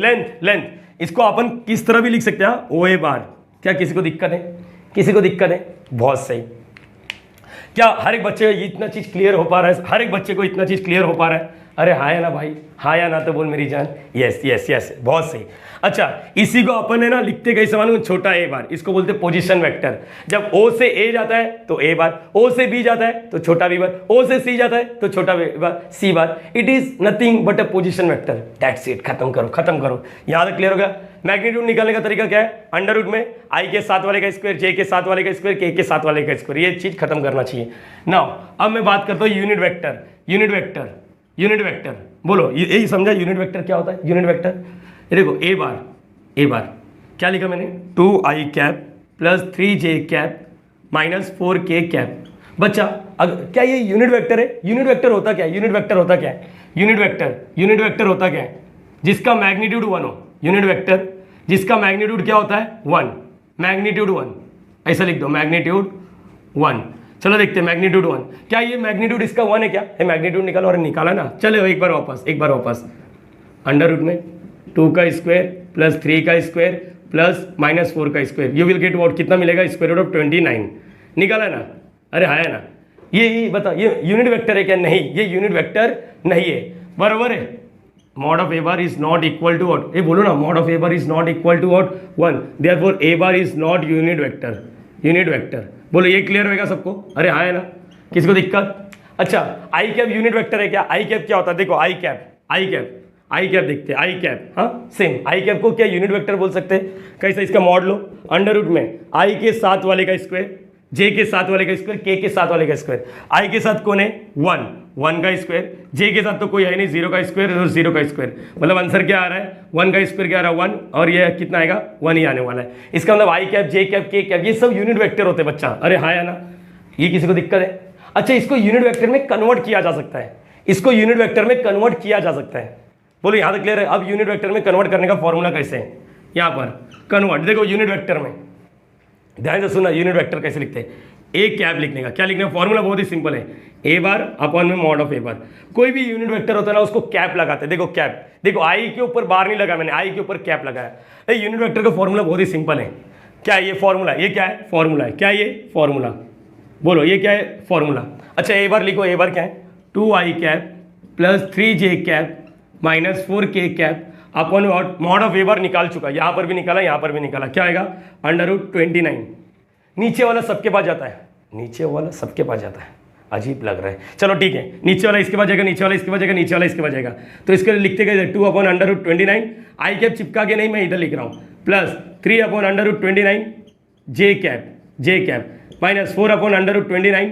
लेंथ इसको अपन किस तरह भी लिख सकते हैं, ओ ए बार। क्या किसी को दिक्कत है? किसी को दिक्कत है? बहुत सही। क्या हर एक बच्चे को इतना चीज़ क्लियर हो पा रहा है? हर एक बच्चे को इतना चीज़ क्लियर हो पा रहा है? अरे हाँ या ना भाई, हाँ या ना तो बोल मेरी जान। यस यस यस, बहुत सही। अच्छा इसी को अपन है ना लिखते कैसे मालूम, छोटा ए बार, इसको बोलते पोजीशन वेक्टर। जब ओ से ए जाता है तो ए बार, ओ से बी जाता है तो छोटा बी बार, ओ से सी जाता है तो छोटा B bar, C bar. It is nothing but a position vector, that's it. खत्म करो। यहाँ तक क्लियर हो गया। मैग्नीट्यूड निकालने का तरीका क्या है, अंडर रूट में आई के साथ वाले का स्क्वायर, जे के साथ वाले का स्क्वायर, के साथ वाले का स्क्वायर। ये चीज खत्म करना चाहिए। नाउ अब मैं बात करता हूँ यूनिट वेक्टर। बोलो यही समझा यूनिट वेक्टर क्या होता है? यूनिट वेक्टर ये देखो, ए बार क्या लिखा मैंने, 2i cap plus 3j cap -4k cap. बच्चा क्या ये यूनिट वेक्टर है? यूनिट वेक्टर होता क्या है? यूनिट वेक्टर होता क्या है? जिसका मैग्नीट्यूड 1 हो। यूनिट वेक्टर जिसका मैग्नीट्यूड क्या होता है, 1, मैग्नीट्यूड 1 ऐसा लिख दो, मैग्नीट्यूड 1। चलो देखते हैं मैग्नीट्यूड 1, क्या ये मैग्नीट्यूड इसका 1 है क्या? ये मैग्नीट्यूड निकालो, और निकाला ना। चलो एक बार वापस अंडर रूट में 2 का स्क्वायर प्लस 3 का स्क्वायर प्लस -4 का square, you will get what, कितना मिलेगा, स्क्वायर रूट ऑफ 29। निकाला ना? अरे हाँ है ना। ये बता, ये यूनिट वेक्टर है क्या? नहीं, ये यूनिट वेक्टर नहीं है, बराबर है। Mod of A bar is not equal to what, ये बोलो ना, mod of A bar is not equal to what, 1, therefore A bar is not unit vector. बोलो ये क्लियर होगा सबको? अरे हाँ है ना, किसी को दिक्कत? अच्छा आई कैप यूनिट वेक्टर है क्या? आई कैप क्या होता है? देखो आई कैप देखते हैं, आई कैप, हाँ सेम, आई कैप को क्या यूनिट वेक्टर बोल सकते हैं? कैसे? इसका मॉड लो, अंडर रूट में आई के साथ वाले का स्क्वायर, जे के साथ वाले का स्क्वायर, के साथ वाले का स्क्वायर। आई के साथ कौन है? 1 का स्क्वायर, जे के साथ तो कोई है नहीं, 0 का स्क्वायर और 0 का स्क्वायर। मतलब आंसर क्या आ रहा है, 1 का स्क्वायर क्या आ रहा है, 1, और ये कितना आएगा, 1 ही आने वाला है। इसका मतलब आई कैप, जे कैप, के कैप ये सब यूनिट वेक्टर होते हैं बच्चा। अरे हाँ या ना, ये किसी को दिक्कत है? अच्छा इसको यूनिट वेक्टर में कन्वर्ट किया जा सकता है, बोलो यहाँ तक क्लियर है? अब यूनिट वेक्टर में कन्वर्ट करने का फॉर्मूला कैसे है? यहाँ पर कन्वर्ट, देखो यूनिट वेक्टर में ध्यान से सुनना, यूनिट वेक्टर कैसे लिखते हैं? ए कैप लिखने का क्या लिखना है? फॉर्मूला बहुत ही सिंपल है, ए बार अपॉन में मॉड ऑफ ए बार। कोई भी यूनिट वेक्टर होता है ना, उसको कैप लगाते हैं। देखो कैप, देखो आई के ऊपर बार नहीं लगा मैंने, आई के ऊपर कैप लगाया। यूनिट वेक्टर का फॉर्मूला बहुत ही सिंपल है। क्या ये फॉर्मूला, ये क्या है? फॉर्मूला है। क्या ये फॉर्मूला? बोलो ये क्या है? फॉर्मूला। अच्छा ए बार लिखो, ए बार क्या है? 2i cap plus 3j cap -4k cap अपन मॉड ऑफ ए बार निकाल चुका, यहाँ पर भी निकाला, यहाँ पर भी निकाला, क्या आएगा √29। नीचे वाला सबके पास जाता है, नीचे वाला सबके पास जाता है, अजीब लग रहा है, चलो ठीक है, नीचे वाला इसके पास जाएगा, नीचे वाला इसके पास जाएगा, नीचे वाला इसके पास जाएगा, तो इसके लिए लिखते गए 2/√29, आई कैप चिपका के नहीं, मैं इधर लिख रहा हूँ, प्लस 3/√29 जे कैप माइनस 4/√29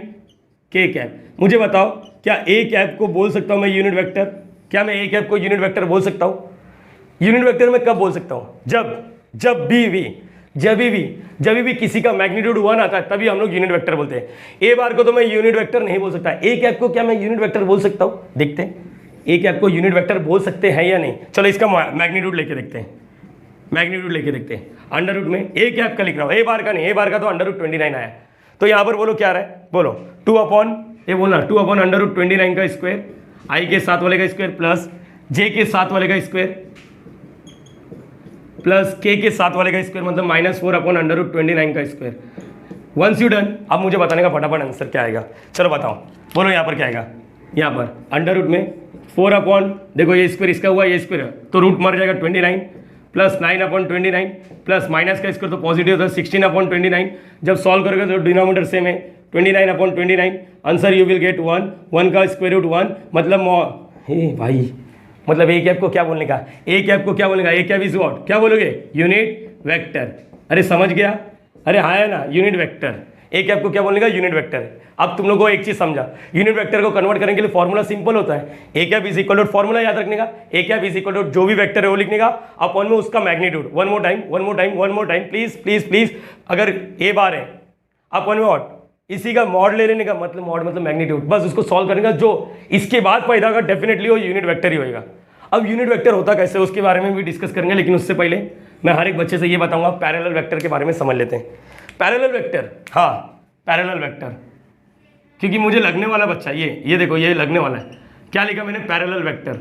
के कैप। मुझे बताओ क्या ए कैप को बोल सकता हूँ मैं यूनिट वेक्टर? क्या मैं ए कैप को यूनिट वेक्टर बोल सकता हूँ? यूनिट वेक्टर में कब बोल सकता हूँ? जब भी किसी का मैग्नीट्यूड 1 आता है तभी हम लोग यूनिट वेक्टर बोलते हैं। ए बार को तो मैं यूनिट वेक्टर नहीं बोल सकता, ए कैप को क्या मैं यूनिट वेक्टर बोल सकता हूँ? देखते हैं ए कैप को यूनिट वेक्टर बोल सकते हैं या नहीं। चलो इसका मैग्नीट्यूड लेके देखते हैं, मैग्नीट्यूड लेके देखते हैं। अंडर रूट में ए कैप का लिख रहा हूँ, ए बार का नहीं, ए बार का तो √29 आया, तो यहाँ पर बोलो क्या आ रहा है, बोलो 2/√29 का स्क्वायर, आई के साथ वाले का स्क्वायर प्लस जे के साथ वाले का स्क्वायर प्लस के साथ वाले का स्क्वायर, मतलब -4/√29 का स्क्वायर। वंस यू डन, अब मुझे बताने का फटाफट आंसर क्या आएगा, चलो बताओ, बोलो यहाँ पर क्या आएगा। यहाँ पर अंडर रूट में 4 देखो ये स्क्वायर इसका हुआ, ये स्क्वायर तो रूट मर जाएगा 29 प्लस 9/29 प्लस माइनस का स्क्वायर तो पॉजिटिव होता है 16/29। जब सॉल्व करोगे तो डिनोमिनेटर सेम है 29/29, आंसर यू विल गेट 1 का स्क्वायर रूट 1, मतलब हे भाई, मतलब ए कैप को क्या बोलने का, ए कैप को क्या बोलने का, ए कैप इज व्हाट, क्या बोलोगे, यूनिट वेक्टर। अरे समझ गया, अरे हाँ है ना, यूनिट वेक्टर। ए कैप को क्या बोलने का, यूनिट वेक्टर। अब तुम लोगों को एक चीज समझा, यूनिट वेक्टर को कन्वर्ट करने के लिए फॉर्मूला सिंपल होता है, a cap is equal to, formula याद रखने का, a cap is equal to जो भी वेक्टर है वो लिखने का, अपॉन में उसका magnitude. One more time please, अगर ए बार है अपॉन में व्हाट, इसी का मॉड ले लेने का, मतलब मैग्नीट्यूड, बस उसको सॉल्व करने का, जो इसके बाद पैदा होगा डेफिनेटली वो यूनिट वेक्टर ही होगा। अब यूनिट वेक्टर होता कैसे उसके बारे में भी डिस्कस करेंगे, लेकिन उससे पहले मैं हर एक बच्चे से ये बताऊंगा, पैरेलल वेक्टर के बारे में समझ लेते हैं। पैरेलल वेक्टर, हाँ पैरेलल वेक्टर, क्योंकि मुझे लगने वाला बच्चा ये देखो, ये लगने वाला है, क्या लिखा मैंने, पैरेलल वेक्टर।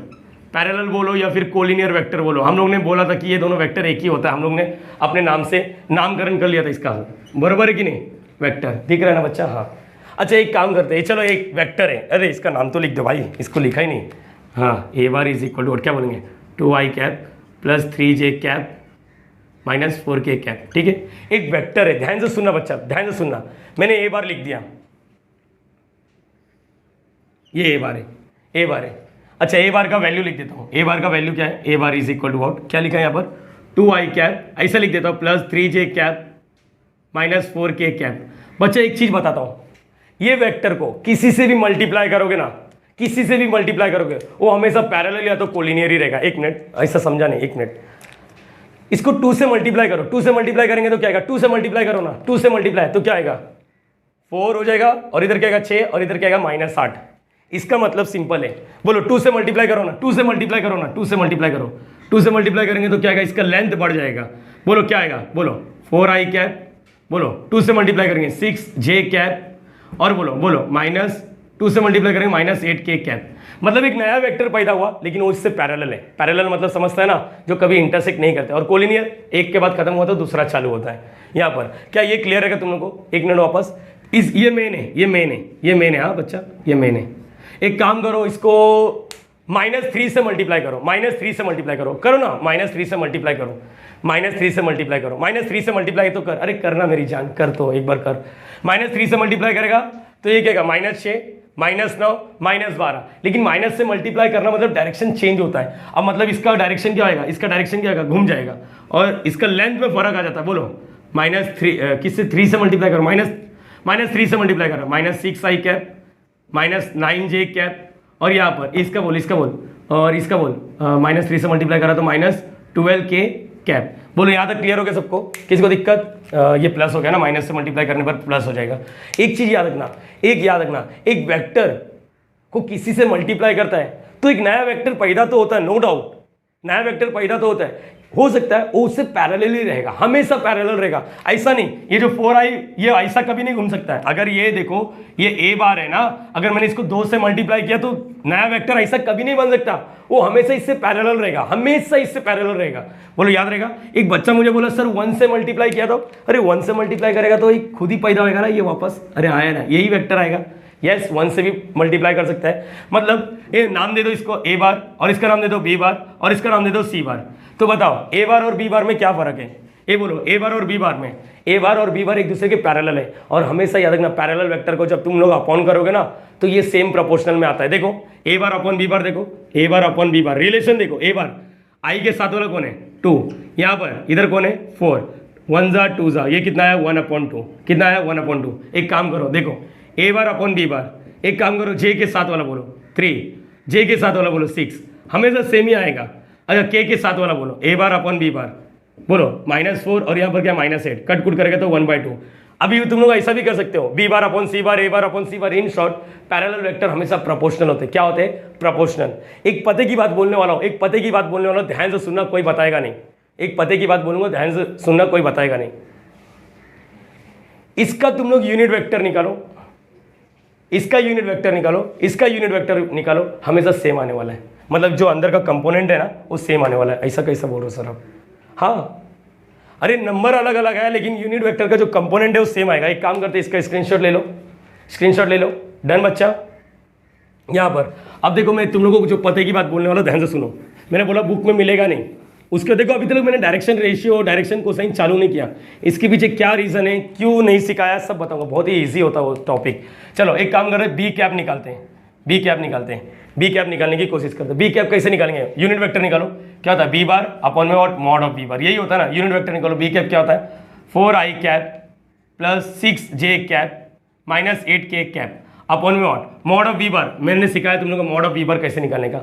पैरेलल बोलो या फिर कोलिनियर वेक्टर बोलो, हम लोग ने बोला था कि ये दोनों वेक्टर एक ही होता है, हम लोग ने अपने नाम से नामकरण कर लिया था इसका, बराबर है कि नहीं, वेक्टर दिख रहा है ना बच्चा, हाँ। अच्छा एक काम करते हैं, चलो एक वेक्टर है, अरे इसका नाम तो लिख दो भाई, इसको लिखा ही नहीं, हाँ, ए बार इज इक्वल टू क्या बोलेंगे, 2i cap plus 3j cap minus 4k cap, ठीक है। एक वेक्टर है, ध्यान से सुनना बच्चा, ध्यान से सुनना, मैंने ए बार लिख दिया, ये ए बार है। अच्छा ए बार का वैल्यू लिख देता हूँ, ए बार का वैल्यू क्या है, a bar is equal to what, क्या लिखा है यहाँ पर, 2i कैप, ऐसा लिख देता हूँ, plus 3j cap minus 4k cap. बच्चा एक चीज बताता हूँ, ये वेक्टर को किसी से भी मल्टीप्लाई करोगे ना, किसी से भी मल्टीप्लाई करोगे वो हमेशा पैरेलल या तो कोलिनियर ही रहेगा। एक मिनट, ऐसा समझा नहीं, एक मिनट, इसको 2 से मल्टीप्लाई करो, 2 से मल्टीप्लाई करेंगे तो क्या आएगा, 2 से मल्टीप्लाई करो ना, 2 से मल्टीप्लाई तो क्या आएगा, 4 हो जाएगा, और इधर क्या आएगा 6, और इधर क्या आएगा -8। इसका मतलब सिंपल है, बोलो 2 से मल्टीप्लाई करो ना, 2 से मल्टीप्लाई करो ना, 2 से मल्टीप्लाई करो, 2 से मल्टीप्लाई करेंगे तो क्या आएगा, इसका लेंथ बढ़ जाएगा, बोलो क्या आएगा, बोलो 4i कैप, बोलो 2 से मल्टीप्लाई करेंगे 6j कैप, और बोलो माइनस 2 से मल्टीप्लाई करेंगे -8k कैप। मतलब एक नया वेक्टर पैदा हुआ, लेकिन वो इससे पैरेलल है। पैरेलल मतलब समझता है ना, जो कभी इंटरसेक्ट नहीं करते। और कोलिनियर एक के बाद खत्म हुआ तो दूसरा चालू होता है। यहाँ पर क्या ये क्लियर है तुम लोगों को? एक मिनट वापस, ये मेन है, हाँ बच्चा, ये मेन है। एक काम करो, इसको -3 से मल्टीप्लाई करो, -3 से मल्टीप्लाई करो ना, -3 से मल्टीप्लाई करो, -3 से मल्टीप्लाई करो, -3 से मल्टीप्लाई तो कर, अरे करना मेरी जान, कर तो एक बार कर। -3 से मल्टीप्लाई करेगा तो ये क्या, -6, -9, -12। लेकिन माइनस से मल्टीप्लाई करना मतलब डायरेक्शन चेंज होता है। अब मतलब इसका डायरेक्शन क्या आएगा, इसका डायरेक्शन क्या आएगा, घूम जाएगा, और इसका लेंथ में फर्क आ जाता है। बोलो -3 किससे, 3 से मल्टीप्लाई करो, -3 से मल्टीप्लाई करो, -6i कैप -9j कैप, और यहाँ पर इसका बोल और इसका बोल, -3 से मल्टीप्लाई करा तो -12k कैप। बोलो यहाँ तक क्लियर हो गया सबको? किसी को दिक्कत? ये प्लस हो गया ना, माइनस से मल्टीप्लाई करने पर प्लस हो जाएगा। एक चीज याद रखना, एक वेक्टर को किसी से मल्टीप्लाई करता है तो एक नया वेक्टर पैदा तो होता है, नो डाउट, नया वेक्टर पैदा तो होता है। हो सकता है वो उससे पैरेलल ही रहेगा, हमेशा पैरेलल रहेगा, ऐसा नहीं ये जो 4i ये ऐसा कभी नहीं घूम सकता है। अगर ये देखो ये a बार है ना, अगर मैंने इसको 2 से मल्टीप्लाई किया तो नया वेक्टर ऐसा कभी नहीं बन सकता, वो हमेशा इससे पैरेलल रहेगा, हमेशा इससे पैरेलल रहेगा। बोलो याद रहेगा? एक बच्चा मुझे बोला सर 1 से मल्टीप्लाई किया तो, अरे 1 से मल्टीप्लाई करेगा तो खुद ही पैदा होगा ना ये वापस, अरे आया ना, यही वेक्टर आएगा, यस 1 से भी मल्टीप्लाई कर सकता है। मतलब ये नाम दे दो इसको ए बार और इसका नाम दे दो बी बार और इसका नाम दे दो सी बार। तो बताओ ए बार और बी बार में क्या फर्क है, ये बोलो। ए बार और बी बार में, ए बार और बी बार एक दूसरे के पैरेलल है और हमेशा याद रखना पैरेलल वेक्टर को जब तुम लोग अपॉन करोगे ना तो ये सेम प्रोपोर्शनल में आता है। देखो a bar upon b bar, देखो a bar upon b bar relation देखो। ए बार आई के साथ वाला कौन है 2, यहाँ पर इधर कौन है 4, 1 जा 2 जा, ये कितना है 1/2, कितना है 1/2। एक काम करो देखो ए बार अपॉन बी बार, एक काम करो जे के साथ वाला बोलो 3, जे के साथ वाला बोलो 6, हमेशा सेम ही आएगा। अच्छा के साथ वाला बोलो ए बार अपॉन बी बार बोलो -4 और यहाँ पर क्या -8, कट कुट करेगा तो 1/2। अभी तुम लोग ऐसा भी कर सकते हो B bar upon C bar, A bar upon C bar. In short parallel vector हमेशा प्रोपोर्शनल होते हैं। क्या होते हैं? प्रोपोर्शनल। एक पते की बात बोलने वाला हूँ, एक पते की बात बोलने वाला हूँ, ध्यान से सुनना, कोई बताएगा नहीं। एक पते की बात बोलूंगा, ध्यान से सुनना, कोई बताएगा नहीं। इसका तुम लोग यूनिट वेक्टर निकालो, इसका यूनिट वेक्टर निकालो, इसका यूनिट वेक्टर निकालो, हमेशा सेम आने वाला है। मतलब जो अंदर का कंपोनेंट है ना वो सेम आने वाला है। ऐसा कैसा बोल रहे हो सर आप? हाँ, अरे नंबर अलग अलग है लेकिन यूनिट वेक्टर का जो कंपोनेंट है वो सेम आएगा। एक काम करते हैं, इसका स्क्रीनशॉट ले लो, स्क्रीनशॉट ले लो। डन बच्चा? यहाँ पर अब देखो मैं तुम लोगों को जो पते की बात बोलने वाला, ध्यान से सुनो। मैंने बोला बुक में मिलेगा नहीं, उसके देखो अभी तक मैंने डायरेक्शन रेशियो, डायरेक्शन कोसाइन चालू नहीं किया। इसके पीछे क्या रीज़न है, क्यों नहीं सिखाया, सब बताऊंगा। बहुत ही ईजी होता है वो टॉपिक। चलो एक काम कर रहे हैं, बी कैप निकालते हैं, बी कैप निकालते हैं, बी कैप निकालने की कोशिश करते हैं। बी कैप कैसे निकालेंगे? यूनिट वेक्टर निकालो। क्या होता है? बी बार अपॉन में और मॉड ऑफ बी बार, यही होता है ना। यूनिट वेक्टर निकालो। बी कैप क्या होता है? 4i cap plus 6j cap minus 8k cap upon में मॉड ऑफ बी बार। मैंने सिखाया तुम लोग को मॉड ऑफ बी बार कैसे निकालने का।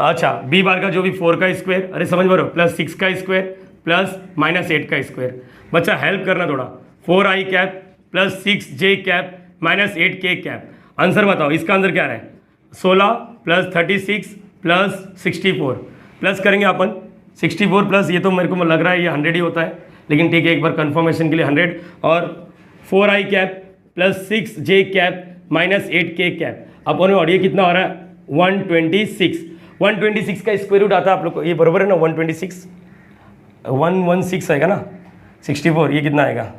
अच्छा, बी बार का जो भी 4 का स्क्वायर, अरे समझ पा रहे हो, प्लस 6 का स्क्वायर प्लस माइनस 8 का स्क्वायर। बच्चा हेल्प करना थोड़ा। 4i cap plus 6j cap minus 8k cap. Answer बताओ, इसका आंसर क्या है? 16 प्लस 36 प्लस 64 प्लस करेंगे अपन 64 प्लस, ये तो मेरे को लग रहा है ये 100 ही होता है, लेकिन ठीक है एक बार कंफर्मेशन के लिए 100 और 4i cap plus 6j cap minus 8k cap अपन और ये कितना हो रहा है? 126। 126 का स्क्वायर रूट आता है आप लोग को, ये बराबर है ना? 126 116 आएगा ना। 64 ये कितना आएगा?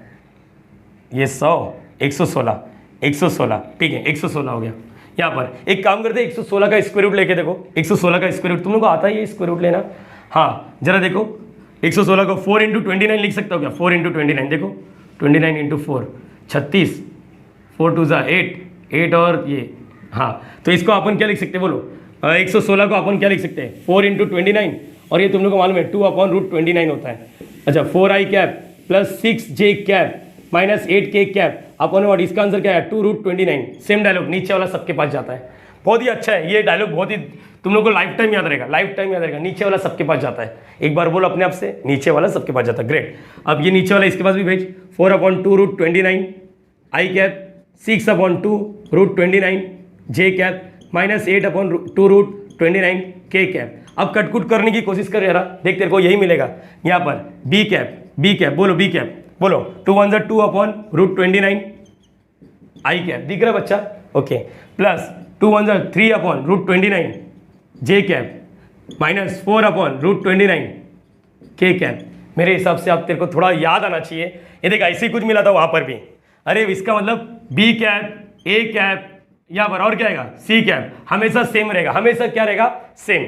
ये 100 116 116, ठीक है 116 हो गया। यहाँ पर एक काम करते हैं, 116 का स्क्वायर रूट लेके देखो। 116 का स्क्वायर रूट तुम लोग को आता है ये स्क्वायर रूट लेना? हाँ जरा देखो 116 को 4 × 29 लिख सकता हो क्या? 4 × 29 देखो, 29 × 4 36, 4 2 जा 8 और ये, हाँ तो इसको अपन क्या लिख सकते हैं बोलो? 116 को अपन क्या लिख सकते हैं? 4 × 29 और ये तुम लोग को मालूम है 2/√29 होता है। अच्छा 4i cap plus 6j cap minus 8k cap अपन और इसका आंसर क्या है? 2√29। सेम डायलॉग नीचे वाला सबके पास जाता है। बहुत ही अच्छा है ये डायलॉग, बहुत ही तुम लोग को लाइफ टाइम याद रहेगा, लाइफ टाइम याद रहेगा। नीचे वाला सबके पास जाता है, एक बार बोलो अपने आप से, नीचे वाला सबके पास जाता है। ग्रेट। अब ये नीचे वाला इसके पास भी भेज। 4/2√29 आई कैप 6/2√29 जे कैप माइनस 8/2√29 के कैप। अब कटकुट करने की कोशिश कर रहा, देख तेरे को यही मिलेगा यहाँ पर। बी कैप बोलो, बी कैप बोलो 2 1 जा 2/√29 आई कैप, दिख रहा है बच्चा? ओके, प्लस 2 1 जा 3/√29 जे कैप माइनस 4/√29 के कैप। मेरे हिसाब से आप तेरे को थोड़ा याद आना चाहिए। ये देख ऐसे ही कुछ मिला था वहाँ पर भी। अरे इसका मतलब बी कैप ए कैप यहाँ पर और क्या आएगा? सी कैप हमेशा सेम रहेगा, हमेशा क्या रहेगा? सेम।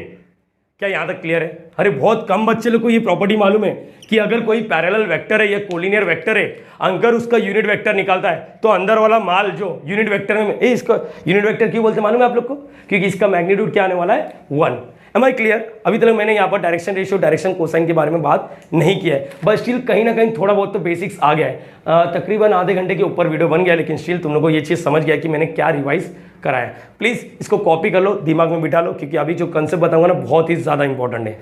क्या यहाँ तक क्लियर है? अरे बहुत कम बच्चे लोग को ये प्रॉपर्टी मालूम है कि अगर कोई पैरेलल वेक्टर है या कोलिनियर वेक्टर है, अगर उसका यूनिट वेक्टर निकालता है तो अंदर वाला माल जो यूनिट वेक्टर में, इसको यूनिट वेक्टर क्यों बोलते हैं मालूम है आप लोग को? क्योंकि इसका मैग्नीट्यूड क्या आने वाला है? 1। Am I clear? अभी तक मैंने यहाँ पर डायरेक्शन रेशियो, डायरेक्शन कोसाइन के बारे में बात नहीं किया है, बट स्टिल कहीं ना कहीं थोड़ा बहुत तो बेसिक्स आ गया है। तकरीबन आधे घंटे के ऊपर वीडियो बन गया, लेकिन स्टिल तुम लोगों को ये चीज़ समझ गया कि मैंने क्या रिवाइज कराया। प्लीज़ इसको कॉपी कर लो, दिमाग में बिठा लो, क्योंकि अभी जो कंसेप्ट बताऊंगा ना बहुत ही ज़्यादा इंपॉर्टेंट है।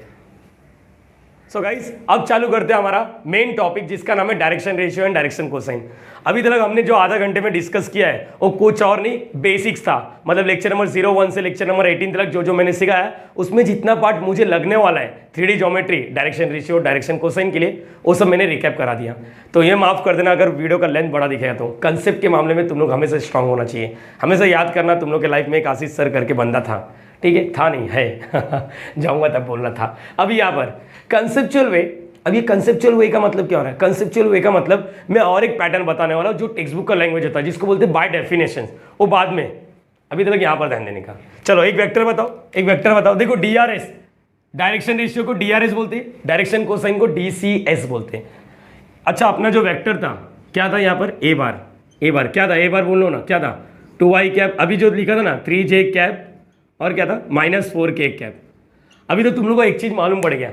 सो गाइस अब चालू करते हैं हमारा मेन टॉपिक, जिसका नाम है direction ratio and direction cosine. अभी तक हमने जो आधा घंटे में डिस्कस किया है वो कुछ और नहीं, बेसिक्स था। मतलब लेक्चर नंबर 01 से लेक्चर नंबर 18 तक जो जो मैंने सिखाया, उसमें जितना पार्ट मुझे लगने वाला है 3D geometry, direction ratio, direction cosine के लिए, वो सब मैंने रिकैप करा दिया। तो ये माफ कर देना अगर वीडियो का लेंथ बड़ा दिखेगा। तो कंसेप्ट के मामले में तुम लोग हमेशा स्ट्रांग होना चाहिए। हमेशा याद करना, तुम लोग के लाइफ में एक आशीष सर करके बंदा था, ठीक है? था नहीं है जाऊंगा तब बोलना था। अभी यहाँ पर कंसेप्चुअल वे अब ये कंसेप्चुअल वे का मतलब क्या हो रहा है? कंसेप्चुअल वे का मतलब मैं और एक पैटर्न बताने वाला हूँ जो टेक्स्ट बुक का लैंग्वेज होता है, जिसको बोलते हैं बाय डेफिनेशन, वो बाद में, अभी तक यहाँ पर ध्यान देने का। चलो एक वेक्टर बताओ, एक वेक्टर बताओ। देखो डीआरएस, डायरेक्शन रेशियो को डीआरएस बोलते हैं, डायरेक्शन कोसाइन को डीसीएस बोलते हैं। अच्छा, अपना जो वेक्टर था क्या था यहाँ पर? ए बार, ए बार क्या था? ए बार बोल लो ना, क्या था? 2i कैप, अभी जो लिखा था ना 3j कैप, और क्या था? -4k cap. अभी तो तुम लोग को एक चीज मालूम पड़ गया,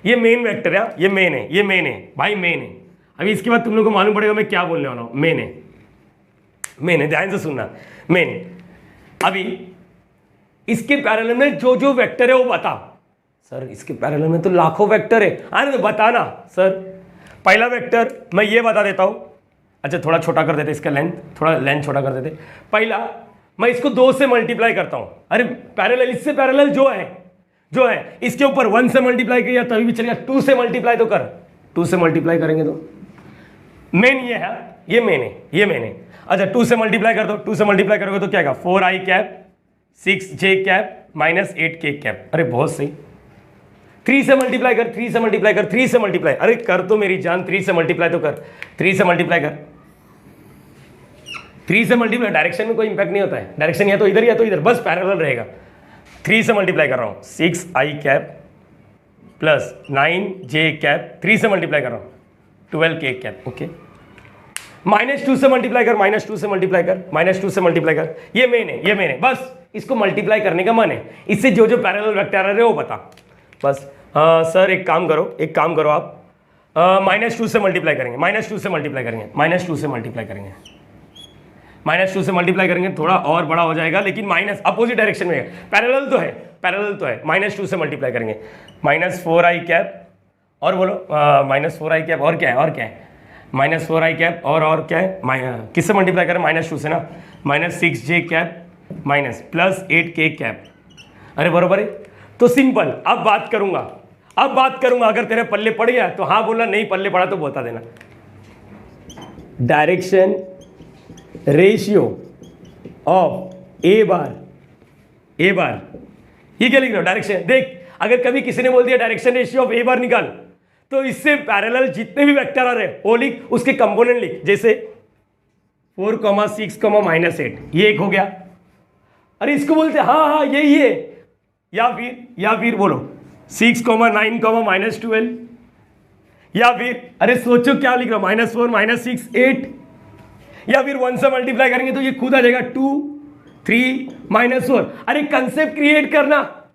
ये मेन वेक्टर है, ये मेन है, ये मेन है भाई, मेन है। अभी इसके बाद तुम लोग को मालूम पड़ेगा मैं क्या बोलने वाला हूँ। मेन है, मेन है, ध्यान से सुनना, मेन। अभी इसके पैरेलल में जो जो वेक्टर है वो बता। सर इसके पैरेलल में तो लाखों वेक्टर है, अरे बताना सर। पहला वेक्टर मैं ये बता देता हूँ। अच्छा थोड़ा छोटा कर देते इसका लेंथ, थोड़ा लेंथ छोटा कर देते। पहला मैं इसको 2 से मल्टीप्लाई करता हूँ। अरे पैरेलल, इससे पैरेलल जो है इसके ऊपर 1 से मल्टीप्लाई किया तभी भी चलेगा, 2 से मल्टीप्लाई तो कर, 2 से मल्टीप्लाई करेंगे तो मेन ये है, ये मेन है, ये मेन है। अच्छा 2 से मल्टीप्लाई कर दो, 2 से मल्टीप्लाई करोगे तो क्या आएगा? 4i cap 6j cap -8k cap. अरे बहुत सही। 3 से मल्टीप्लाई कर, 3 से मल्टीप्लाई कर, 3 से मल्टीप्लाई, अरे कर तो मेरी जान, 3 से मल्टीप्लाई तो कर, 3 से मल्टीप्लाई कर, 3 से मल्टीप्लाई। डायरेक्शन में कोई इंपैक्ट नहीं होता है, डायरेक्शन या तो इधर या तो इधर, बस पैरेलल रहेगा। 3 से मल्टीप्लाई कर रहा हूँ, 6i cap plus 9j cap, 3 से मल्टीप्लाई कर रहा हूँ 12k कैप। ओके, -2 से मल्टीप्लाई कर, -2 से मल्टीप्लाई कर, -2 से मल्टीप्लाई कर, ये मेन है, ये मेन है, बस इसको मल्टीप्लाई करने का मन है। इससे जो जो पैरेलल वेक्टर आ रहे हैं वो बता बस। सर एक काम करो, एक काम करो आप, -2 से मल्टीप्लाई करेंगे, -2 से मल्टीप्लाई करेंगे, -2 से मल्टीप्लाई करेंगे, -2 से मल्टीप्लाई करेंगे, थोड़ा और बड़ा हो जाएगा लेकिन माइनस अपोजिट डायरेक्शन में है, पैरेलल तो है, पैरेलल तो है। -2 से मल्टीप्लाई करेंगे, -4i कैप, और बोलो -4i कैप, और क्या है, और क्या है? -4i कैप, और क्या है? किससे मल्टीप्लाई करें? -2 से ना, -6j cap minus +8k cap. अरे बरोबर है। तो सिंपल, अब बात करूंगा, अब बात करूंगा। अगर तेरे पल्ले पड़ गया तो हाँ बोलना, नहीं पल्ले पड़ा तो बता देना। Direction ratio of A bar, A बार, ये क्या लिख रहा हूं? डायरेक्शन, देख अगर कभी किसी ने बोल दिया direction ratio of A bar निकाल, तो इससे पैरेलल जितने भी वेक्टर आ रहे हैं वो लिख, उसके कंपोनेंट लिख। जैसे 4, 6, -8, ये एक हो गया। अरे इसको बोलते हाँ हाँ यही है। या फिर बोलो 6, 9, -12, या फिर अरे सोचो क्या लिख रहा हूं, -4, -6, 8, या फिर 1 से मल्टीप्लाई करेंगे तो ये खुद आ जाएगा 2, 3, -4। अरे कंसेप्ट क्रिएट करना,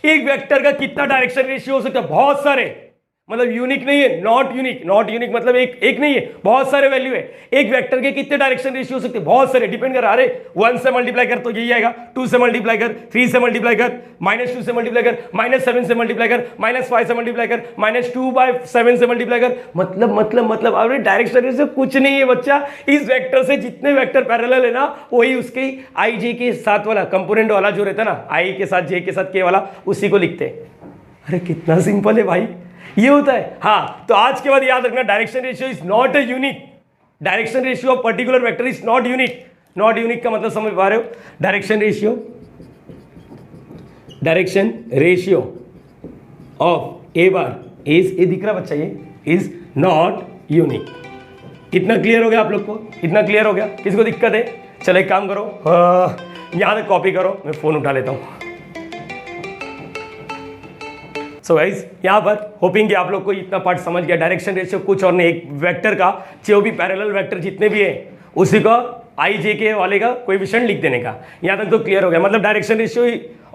एक वेक्टर का कितना डायरेक्शन रेशियो हो सकता है? बहुत सारे, मतलब यूनिक नहीं है, नॉट यूनिक, नॉट यूनिक मतलब एक नहीं है, बहुत सारे वैल्यू है। एक वेक्टर के कितने डायरेक्शन रेशियो हो सकते हैं? बहुत सारे, डिपेंड कर रहा है। अरे 1 से मल्टीप्लाई कर तो यही आएगा, 2 से मल्टीप्लाई कर, 3 से मल्टीप्लाई कर, -2 से मल्टीप्लाई कर, -7 से मल्टीप्लाई कर, -5 से मल्टीप्लाई कर, -2/7 से मल्टीप्लाई कर। मतलब अरे डायरेक्शन रेशियो कुछ नहीं है बच्चा। इस वेक्टर से जितने वेक्टर पैरेलल है ना, वही उसके आई जे के साथ वाला कंपोनेंट वाला जो रहता है ना, आई के साथ जे के साथ के वाला, उसी को लिखते हैं। अरे कितना सिंपल है भाई, ये होता है। हाँ, तो आज के बाद याद रखना, direction ratio is not a unique, direction ratio of particular vector is not unique. Not unique का मतलब समझ पा रहे हो? Direction ratio of A bar is, ये दिख रहा बच्चा, ये इज नॉट यूनिक। इतना क्लियर हो गया आप लोग को? इतना क्लियर हो गया? किसी को दिक्कत है? चलो एक काम करो, यहां तक कॉपी करो, मैं फोन उठा लेता हूं। सो गाइस, यहाँ पर होपिंग कि आप लोग को इतना पार्ट समझ गया। डायरेक्शन रेशियो कुछ और नहीं, एक वेक्टर का जो भी पैरेलल वेक्टर जितने भी है उसी का आई जे के वाले का कोएफिशिएंट लिख देने का। यहाँ तक तो क्लियर हो गया। मतलब direction ratio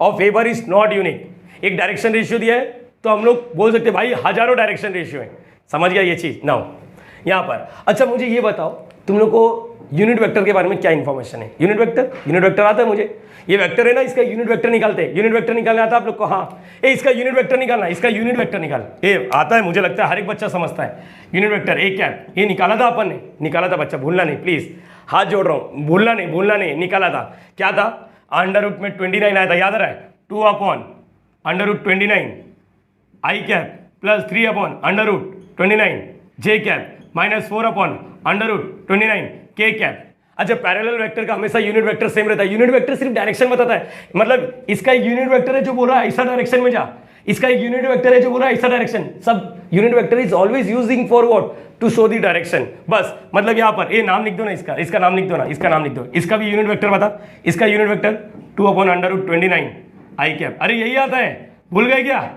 of A bar is not unique. एक डायरेक्शन रेशियो दिया है तो हम लोग बोल सकते हैं भाई हजारों डायरेक्शन रेशियो है। समझ गया ये चीज़? नाउ यहाँ पर अच्छा मुझे ये बताओ, तुम लोग को यूनिट वेक्टर के बारे में क्या इन्फॉर्मेशन है? यूनिट वेक्टर आता है मुझे, ये वेक्टर है ना, इसका यूनिट वेक्टर निकालते हैं। यूनिट वेक्टर निकालना आता है आप लोग को? हाँ, इसका यूनिट वेक्टर निकालना, इसका यूनिट वेक्टर निकाल, ये आता है मुझे लगता है हर एक बच्चा समझता है। यूनिट वेक्टर ए कैप, ये निकाला था अपन ने, निकाला था बच्चा, भूलना नहीं प्लीज, हाथ जोड़ रहा हूँ, भूलना नहीं, निकाला था। क्या था? अंडर रूट में 29 आया था, याद रहा है? 2/√29 आई कैप प्लस 3/√29 जे कैप माइनस 4/√29 के कैप। अच्छा, पैरेलल वेक्टर का हमेशा यूनिट वेक्टर सेम रहता है। यूनिट वेक्टर सिर्फ डायरेक्शन बताता है, मतलब इसका यूनिट वेक्टर है जो बोल रहा है ऐसा डायरेक्शन में जा, इसका एक यूनिट वेक्टर है जो बोल रहा है ऐसा डायरेक्शन, सब unit vector is always using for what, to show the direction. बस मतलब यहाँ पर ये नाम लिख दो ना, इसका नाम लिख दो ना, इसका नाम लिख दो। इसका भी यूनिट वेक्टर बता, इसका यूनिट वेक्टर 2/√29 आई कैप। अरे यही आता है, भूल गए क्या?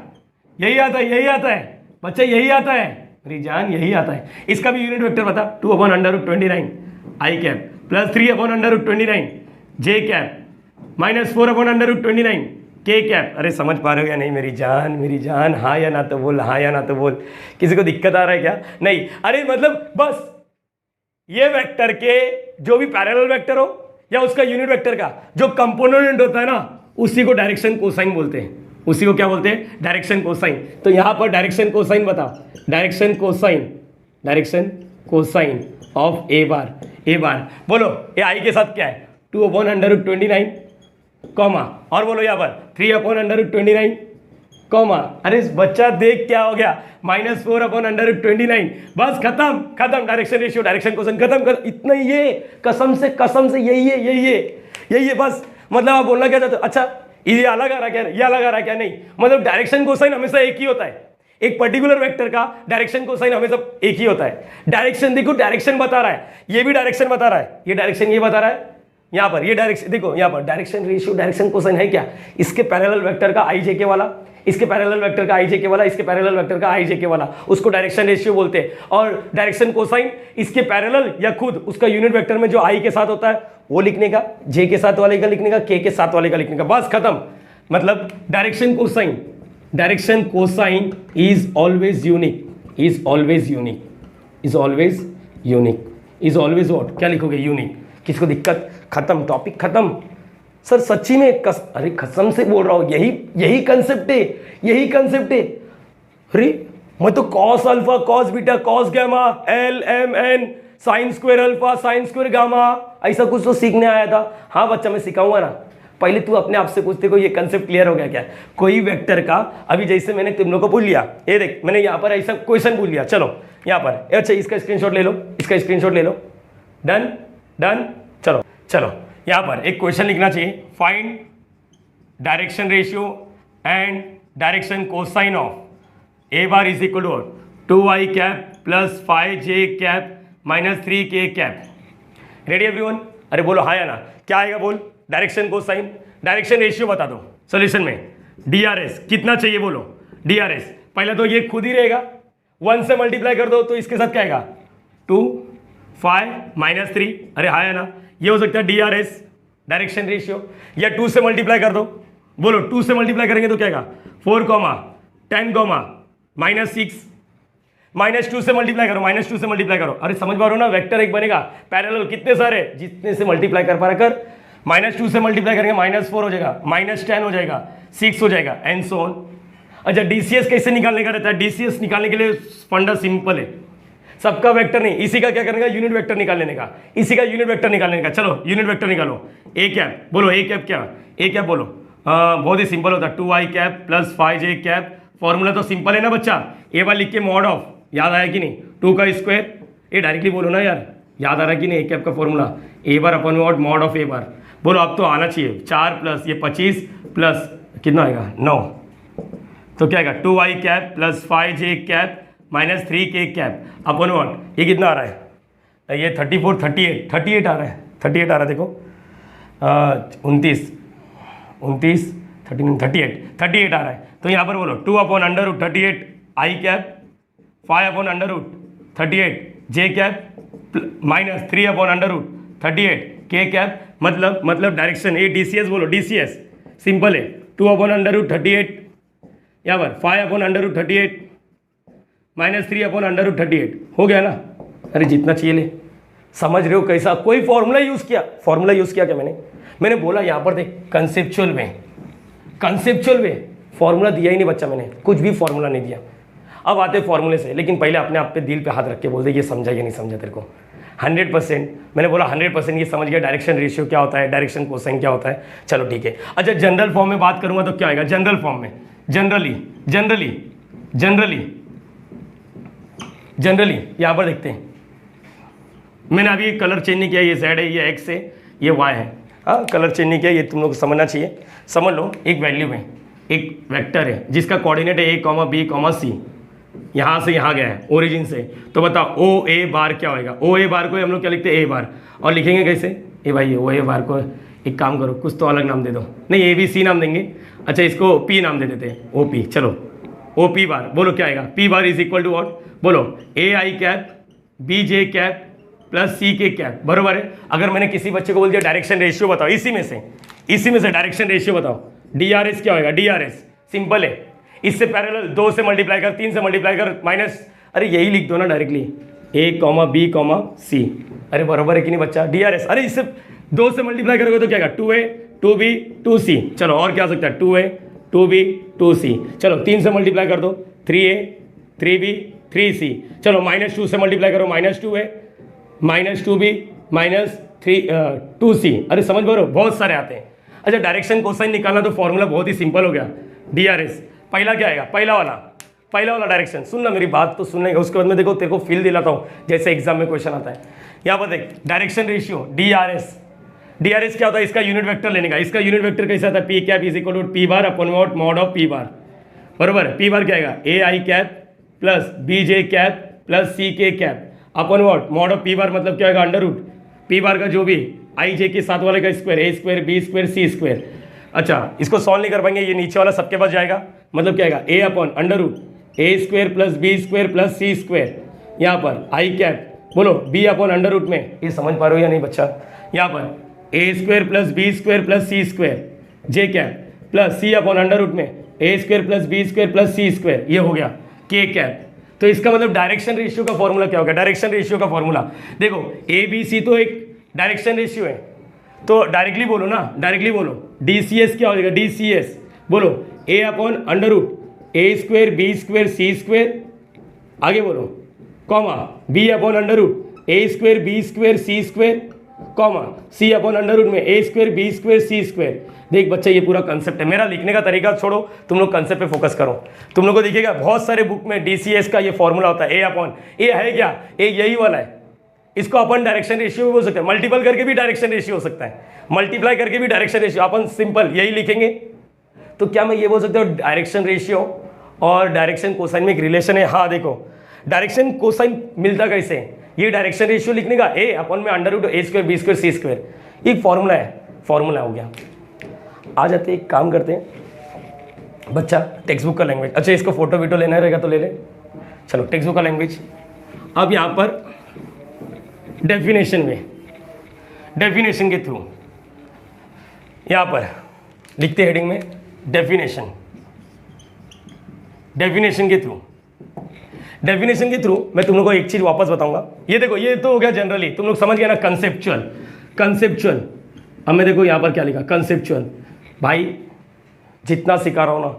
यही आता है, यही आता है बच्चा, यही आता है मेरी जान, यही आता है। इसका भी यूनिट वेक्टर बता, 2/√29 आई कैप प्लस 3/√29 जे कैप माइनस 4/√29 के कैप। अरे समझ पा रहे हो या नहीं मेरी जान, मेरी जान? हाँ या ना तो बोल, हाँ या ना तो बोल। किसी को दिक्कत आ रहा है क्या? नहीं। अरे मतलब बस ये वेक्टर के जो भी पैरेलल वेक्टर हो या उसका यूनिट वेक्टर का जो कंपोनेंट होता है ना, उसी को डायरेक्शन कोसाइन बोलते हैं। उसी को क्या बोलते हैं? Direction cosine. तो यहां पर डायरेक्शन कोसाइन बताओ, direction cosine of A bar. बोलो ये आई के साथ क्या है? 2/√29 कॉमा, और बोलो यहाँ पर 3/√29 कॉमा। अरे बच्चा देख क्या हो गया, -4/√29। बस खत्म। डायरेक्शन रेशियो, डायरेक्शन कोसाइन खत्म। इतना ही, ये कसम से यही है बस। मतलब आप बोलना क्या चाहते हो? अच्छा ये अलग आ रहा क्या, ये अलग आ रहा क्या? नहीं, मतलब डायरेक्शन कोसाइन हमेशा एक ही होता है। एक पर्टिकुलर वेक्टर का डायरेक्शन कोसाइन हमेशा एक ही होता है। डायरेक्शन देखो, डायरेक्शन बता रहा है, ये भी डायरेक्शन बता रहा है, ये डायरेक्शन ये बता रहा है। यहाँ पर ये डायरेक्शन देखो, यहाँ पर डायरेक्शन रेशियो, डायरेक्शन कोसाइन है क्या? इसके पैरेलल वेक्टर का आई जे के वाला, इसके पैरेलल वेक्टर का आई जे के वाला, इसके पैरेलल वेक्टर का आई जे के वाला, उसको डायरेक्शन रेशियो बोलते हैं। और डायरेक्शन कोसाइन इसके पैरेलल या खुद उसका यूनिट वेक्टर में जो आई के साथ होता है वो लिखने का, जे के साथ वाले का लिखने का, के साथ वाले का लिखने का, बस खत्म। मतलब direction cosine is always what, क्या लिखोगे? यूनिक। किसको दिक्कत? खत्म, टॉपिक खत्म। सर सच्ची में अरे कसम से बोल रहा हूं, यही कंसेप्ट है। अरे मैं तो cos alpha, cos beta, cos gamma, L M N, sine square alpha, sine square gamma, ऐसा कुछ तो सीखने आया था। हाँ बच्चा मैं सिखाऊंगा ना। पहले तू अपने आप से पूछते को ये कंसेप्ट क्लियर हो गया क्या? कोई वेक्टर का, अभी जैसे मैंने तुम लोग को बोल लिया, ये देख मैंने यहाँ पर ऐसा क्वेश्चन बोल लिया, चलो यहाँ पर, अच्छा इसका स्क्रीनशॉट ले लो, डन। चलो यहाँ पर एक क्वेश्चन लिखना चाहिए, find direction ratio and direction cosine of A bar is equal to 2i cap plus 5j cap minus 3k cap. Ready everyone? अरे बोलो हाँ या ना, क्या आएगा बोल? डायरेक्शन कोसाइन, डायरेक्शन रेशियो बता दो सॉल्यूशन में। DRS कितना चाहिए बोलो? DRS पहले तो ये खुद ही रहेगा, 1 से मल्टीप्लाई कर दो तो इसके साथ क्या आएगा? 2 5 माइनस 3। अरे हाँ या ना, ये हो सकता है DRS डायरेक्शन रेशियो। या 2 से मल्टीप्लाई कर दो, बोलो 2 से मल्टीप्लाई करेंगे तो क्या आएगा? 4, 10, -6, -2 से मल्टीप्लाई करो, -2 से मल्टीप्लाई करो। अरे समझ पा रहे हो ना, वेक्टर एक बनेगा, पैरेलल कितने सारे, जितने से मल्टीप्लाई कर पा रहा कर। -2 से मल्टीप्लाई करेंगे -4 हो जाएगा, -10 हो जाएगा, 6 हो जाएगा, एंड सो ऑन। अच्छा DCS कैसे निकालने का रहता है? DCS निकालने के लिए फंडा सिंपल है, सबका वेक्टर नहीं, इसी का क्या करने का? यूनिट वेक्टर निकाल लेने का, इसी का यूनिट वेक्टर निकालने का। चलो यूनिट वेक्टर निकालो। ए कैप बोलो, ए कैप क्या? ए कैप बोलो, बहुत ही सिंपल होता है, 2i cap plus 5j cap. Formula तो सिंपल है ना बच्चा, ए बार लिख के मॉड ऑफ, याद आया कि नहीं? 2 का स्क्वायर, ये डायरेक्टली बोलो ना यार, याद आ रहा है कि नहीं? ए कैप का formula a bar upon mod of A bar. बोलो अब तो आना चाहिए, 4 प्लस ये 25 प्लस कितना आएगा? 9। तो क्या आएगा? 2i cap plus 5j cap minus 3k cap upon what? ये कितना आ रहा है? ये 34 38 आ रहा है, 38 आ रहा है देखो, 29 38 आ रहा है। तो यहाँ पर बोलो 2/√38 आई कैप, 5/√38 जे कैप माइनस 3/√38 के कैप। मतलब डायरेक्शन ये DCS बोलो, DCS सिंपल है, 2/√38 यहाँ पर 5/√38 माइनस 3/√38 हो गया ना। अरे जितना चाहिए ले, समझ रहे हो कैसा? कोई फॉर्मूला यूज़ किया क्या मैंने बोला यहाँ पर देख, कंसेप्चुअल में फॉर्मूला दिया ही नहीं बच्चा, मैंने कुछ भी फॉर्मूला नहीं दिया। अब आते फॉर्मूले से, लेकिन पहले अपने आप पे दिल पे हाथ रख के बोल दे ये समझा या नहीं समझा तेरे को। 100% मैंने बोला 100% ये समझ गया डायरेक्शन रेशियो क्या होता है, डायरेक्शन कोसाइन क्या होता है। चलो ठीक है। अच्छा जनरल फॉर्म में बात करूंगा तो क्या आएगा? जनरल फॉर्म में जनरली यहाँ पर देखते हैं, मैंने अभी कलर चेंज नहीं किया, ये Z है, ये X है, ये Y है। हाँ कलर चेंज नहीं किया, ये तुम लोग को समझना चाहिए। समझ लो एक वैल्यू में एक वेक्टर है जिसका कोऑर्डिनेट है A, B, C, यहाँ से यहाँ गया है ओरिजिन से, तो बताओ ओ ए बार क्या होएगा? ओ ए बार को हम लोग क्या लिखते हैं? ए बार। और लिखेंगे कैसे? ए भाई ओ ए बार को एक काम करो, कुछ तो अलग नाम दे दो। नहीं ए बी सी नाम देंगे, अच्छा इसको पी नाम दे देते हैं, ओ पी। चलो ओ पी बार, बोलो क्या आएगा? P bar is equal to what? बोलो a i cap b j cap plus c k cap, बरोबर है। अगर मैंने किसी बच्चे को बोल दिया डायरेक्शन रेशियो बताओ, इसी में से डायरेक्शन रेशियो बताओ, डी आर एस क्या होगा? डी आर एस सिंपल है, इससे पैरेलल 2 से मल्टीप्लाई कर, 3 से मल्टीप्लाई कर, माइनस, अरे यही लिख दो ना डायरेक्टली, ए कॉमा बी कॉमा सी। अरे बराबर है कि नहीं बच्चा? डी आर एस, अरे इससे 2 से मल्टीप्लाई करोगे तो क्या आएगा? 2a 2b 2c। चलो और क्या आ सकता है? 2a 2b 2c। चलो 3 से मल्टीप्लाई कर दो, 3a 3b 3c। चलो -2 से मल्टीप्लाई करो, -2a -2b -2c। अरे समझ पा रहे हो? बहुत सारे आते हैं। अच्छा डायरेक्शन कोसाइन निकालना तो फॉर्मूला बहुत ही सिंपल हो गया, डी आर एस। पहला क्या आएगा? पहला वाला डायरेक्शन। सुन ना मेरी बात तो सुनने का, उसके बाद में देखो तेरे को फील दिलाता हूँ जैसे एग्जाम में क्वेश्चन आता है। यहाँ पर देख direction ratio D R S. D R S क्या होता है? इसका यूनिट वेक्टर लेने का। इसका यूनिट वेक्टर कैसा था? P cap is equal to p bar upon mod of p bar, बरोबर। पी बार क्या आएगा? A i cap plus b j cap plus c k cap upon what? Mod of p bar मतलब क्या आएगा? Under root P बार का जो भी आई जे के साथ वाले का स्क्वायर, ए square b square c square. अच्छा इसको सॉल्व नहीं कर पाएंगे, ये नीचे वाला सबके पास जाएगा, मतलब क्या आएगा? A upon under root A square plus B square plus C square. यहाँ पर आई कैप बोलो बी अपॉन अंडर रूट में, ये समझ पा रहे हो या नहीं बच्चा? यहाँ पर a square plus B square plus C square j cap plus c upon under root में a square plus B square plus C square, ये हो गया के कैप। तो इसका मतलब डायरेक्शन रेशियो का फॉर्मूला क्या होगा? डायरेक्शन रेशियो का फॉर्मूला देखो, ए बी सी तो एक डायरेक्शन रेशियो है, तो डायरेक्टली बोलो ना, डायरेक्टली बोलो डी सी एस क्या हो जाएगा? डी सी एस बोलो a upon under root A square b square c square, आगे बोलो comma b upon under root ए square b square c square comma c upon under root में a square b square c square. देख बच्चा ये पूरा concept है, मेरा लिखने का तरीका छोड़ो, तुम लोग कंसेप्ट पे फोकस करो। तुम लोग को दिखेगा बहुत सारे बुक में डीसीएस का ये फॉर्मूला होता है, ए अपॉन ए है क्या? ए यही वाला है, इसको अपन डायरेक्शन रेशियो भी बोल सकते हैं, मल्टीपल करके भी डायरेक्शन रेशियो हो सकता है, मल्टीप्लाई करके भी डायरेक्शन रेशियो, अपन सिंपल यही लिखेंगे। तो क्या मैं ये बोल सकता हूँ डायरेक्शन रेशियो और डायरेक्शन कोसाइन में एक रिलेशन है? हाँ देखो डायरेक्शन कोसाइन मिलता कैसे? ये डायरेक्शन रेशियो लिखने का ए अपन में अंडर रूट ए square b square c square, ये फॉर्मूला है, फॉर्मूला हो गया। आ जाते एक काम करते हैं बच्चा, टेक्स्ट बुक का लैंग्वेज। अच्छा इसको फोटो वीटो लेना रहेगा तो ले ले, चलो टेक्स्ट बुक का लैंग्वेज। अब यहाँ पर डेफिनेशन में, डेफिनेशन के थ्रू यहाँ पर लिखते हेडिंग में डेफिनेशन, डेफिनेशन के थ्रू, डेफिनेशन के थ्रू मैं तुम लोग को एक चीज वापस बताऊंगा। ये देखो ये तो हो गया जनरली, तुम लोग समझ गए ना, कंसेप्चुअल, कंसेप्चुअल। अब मैं देखो यहाँ पर क्या लिखा, कंसेप्चुअल। भाई जितना सिखा रहा हूँ ना,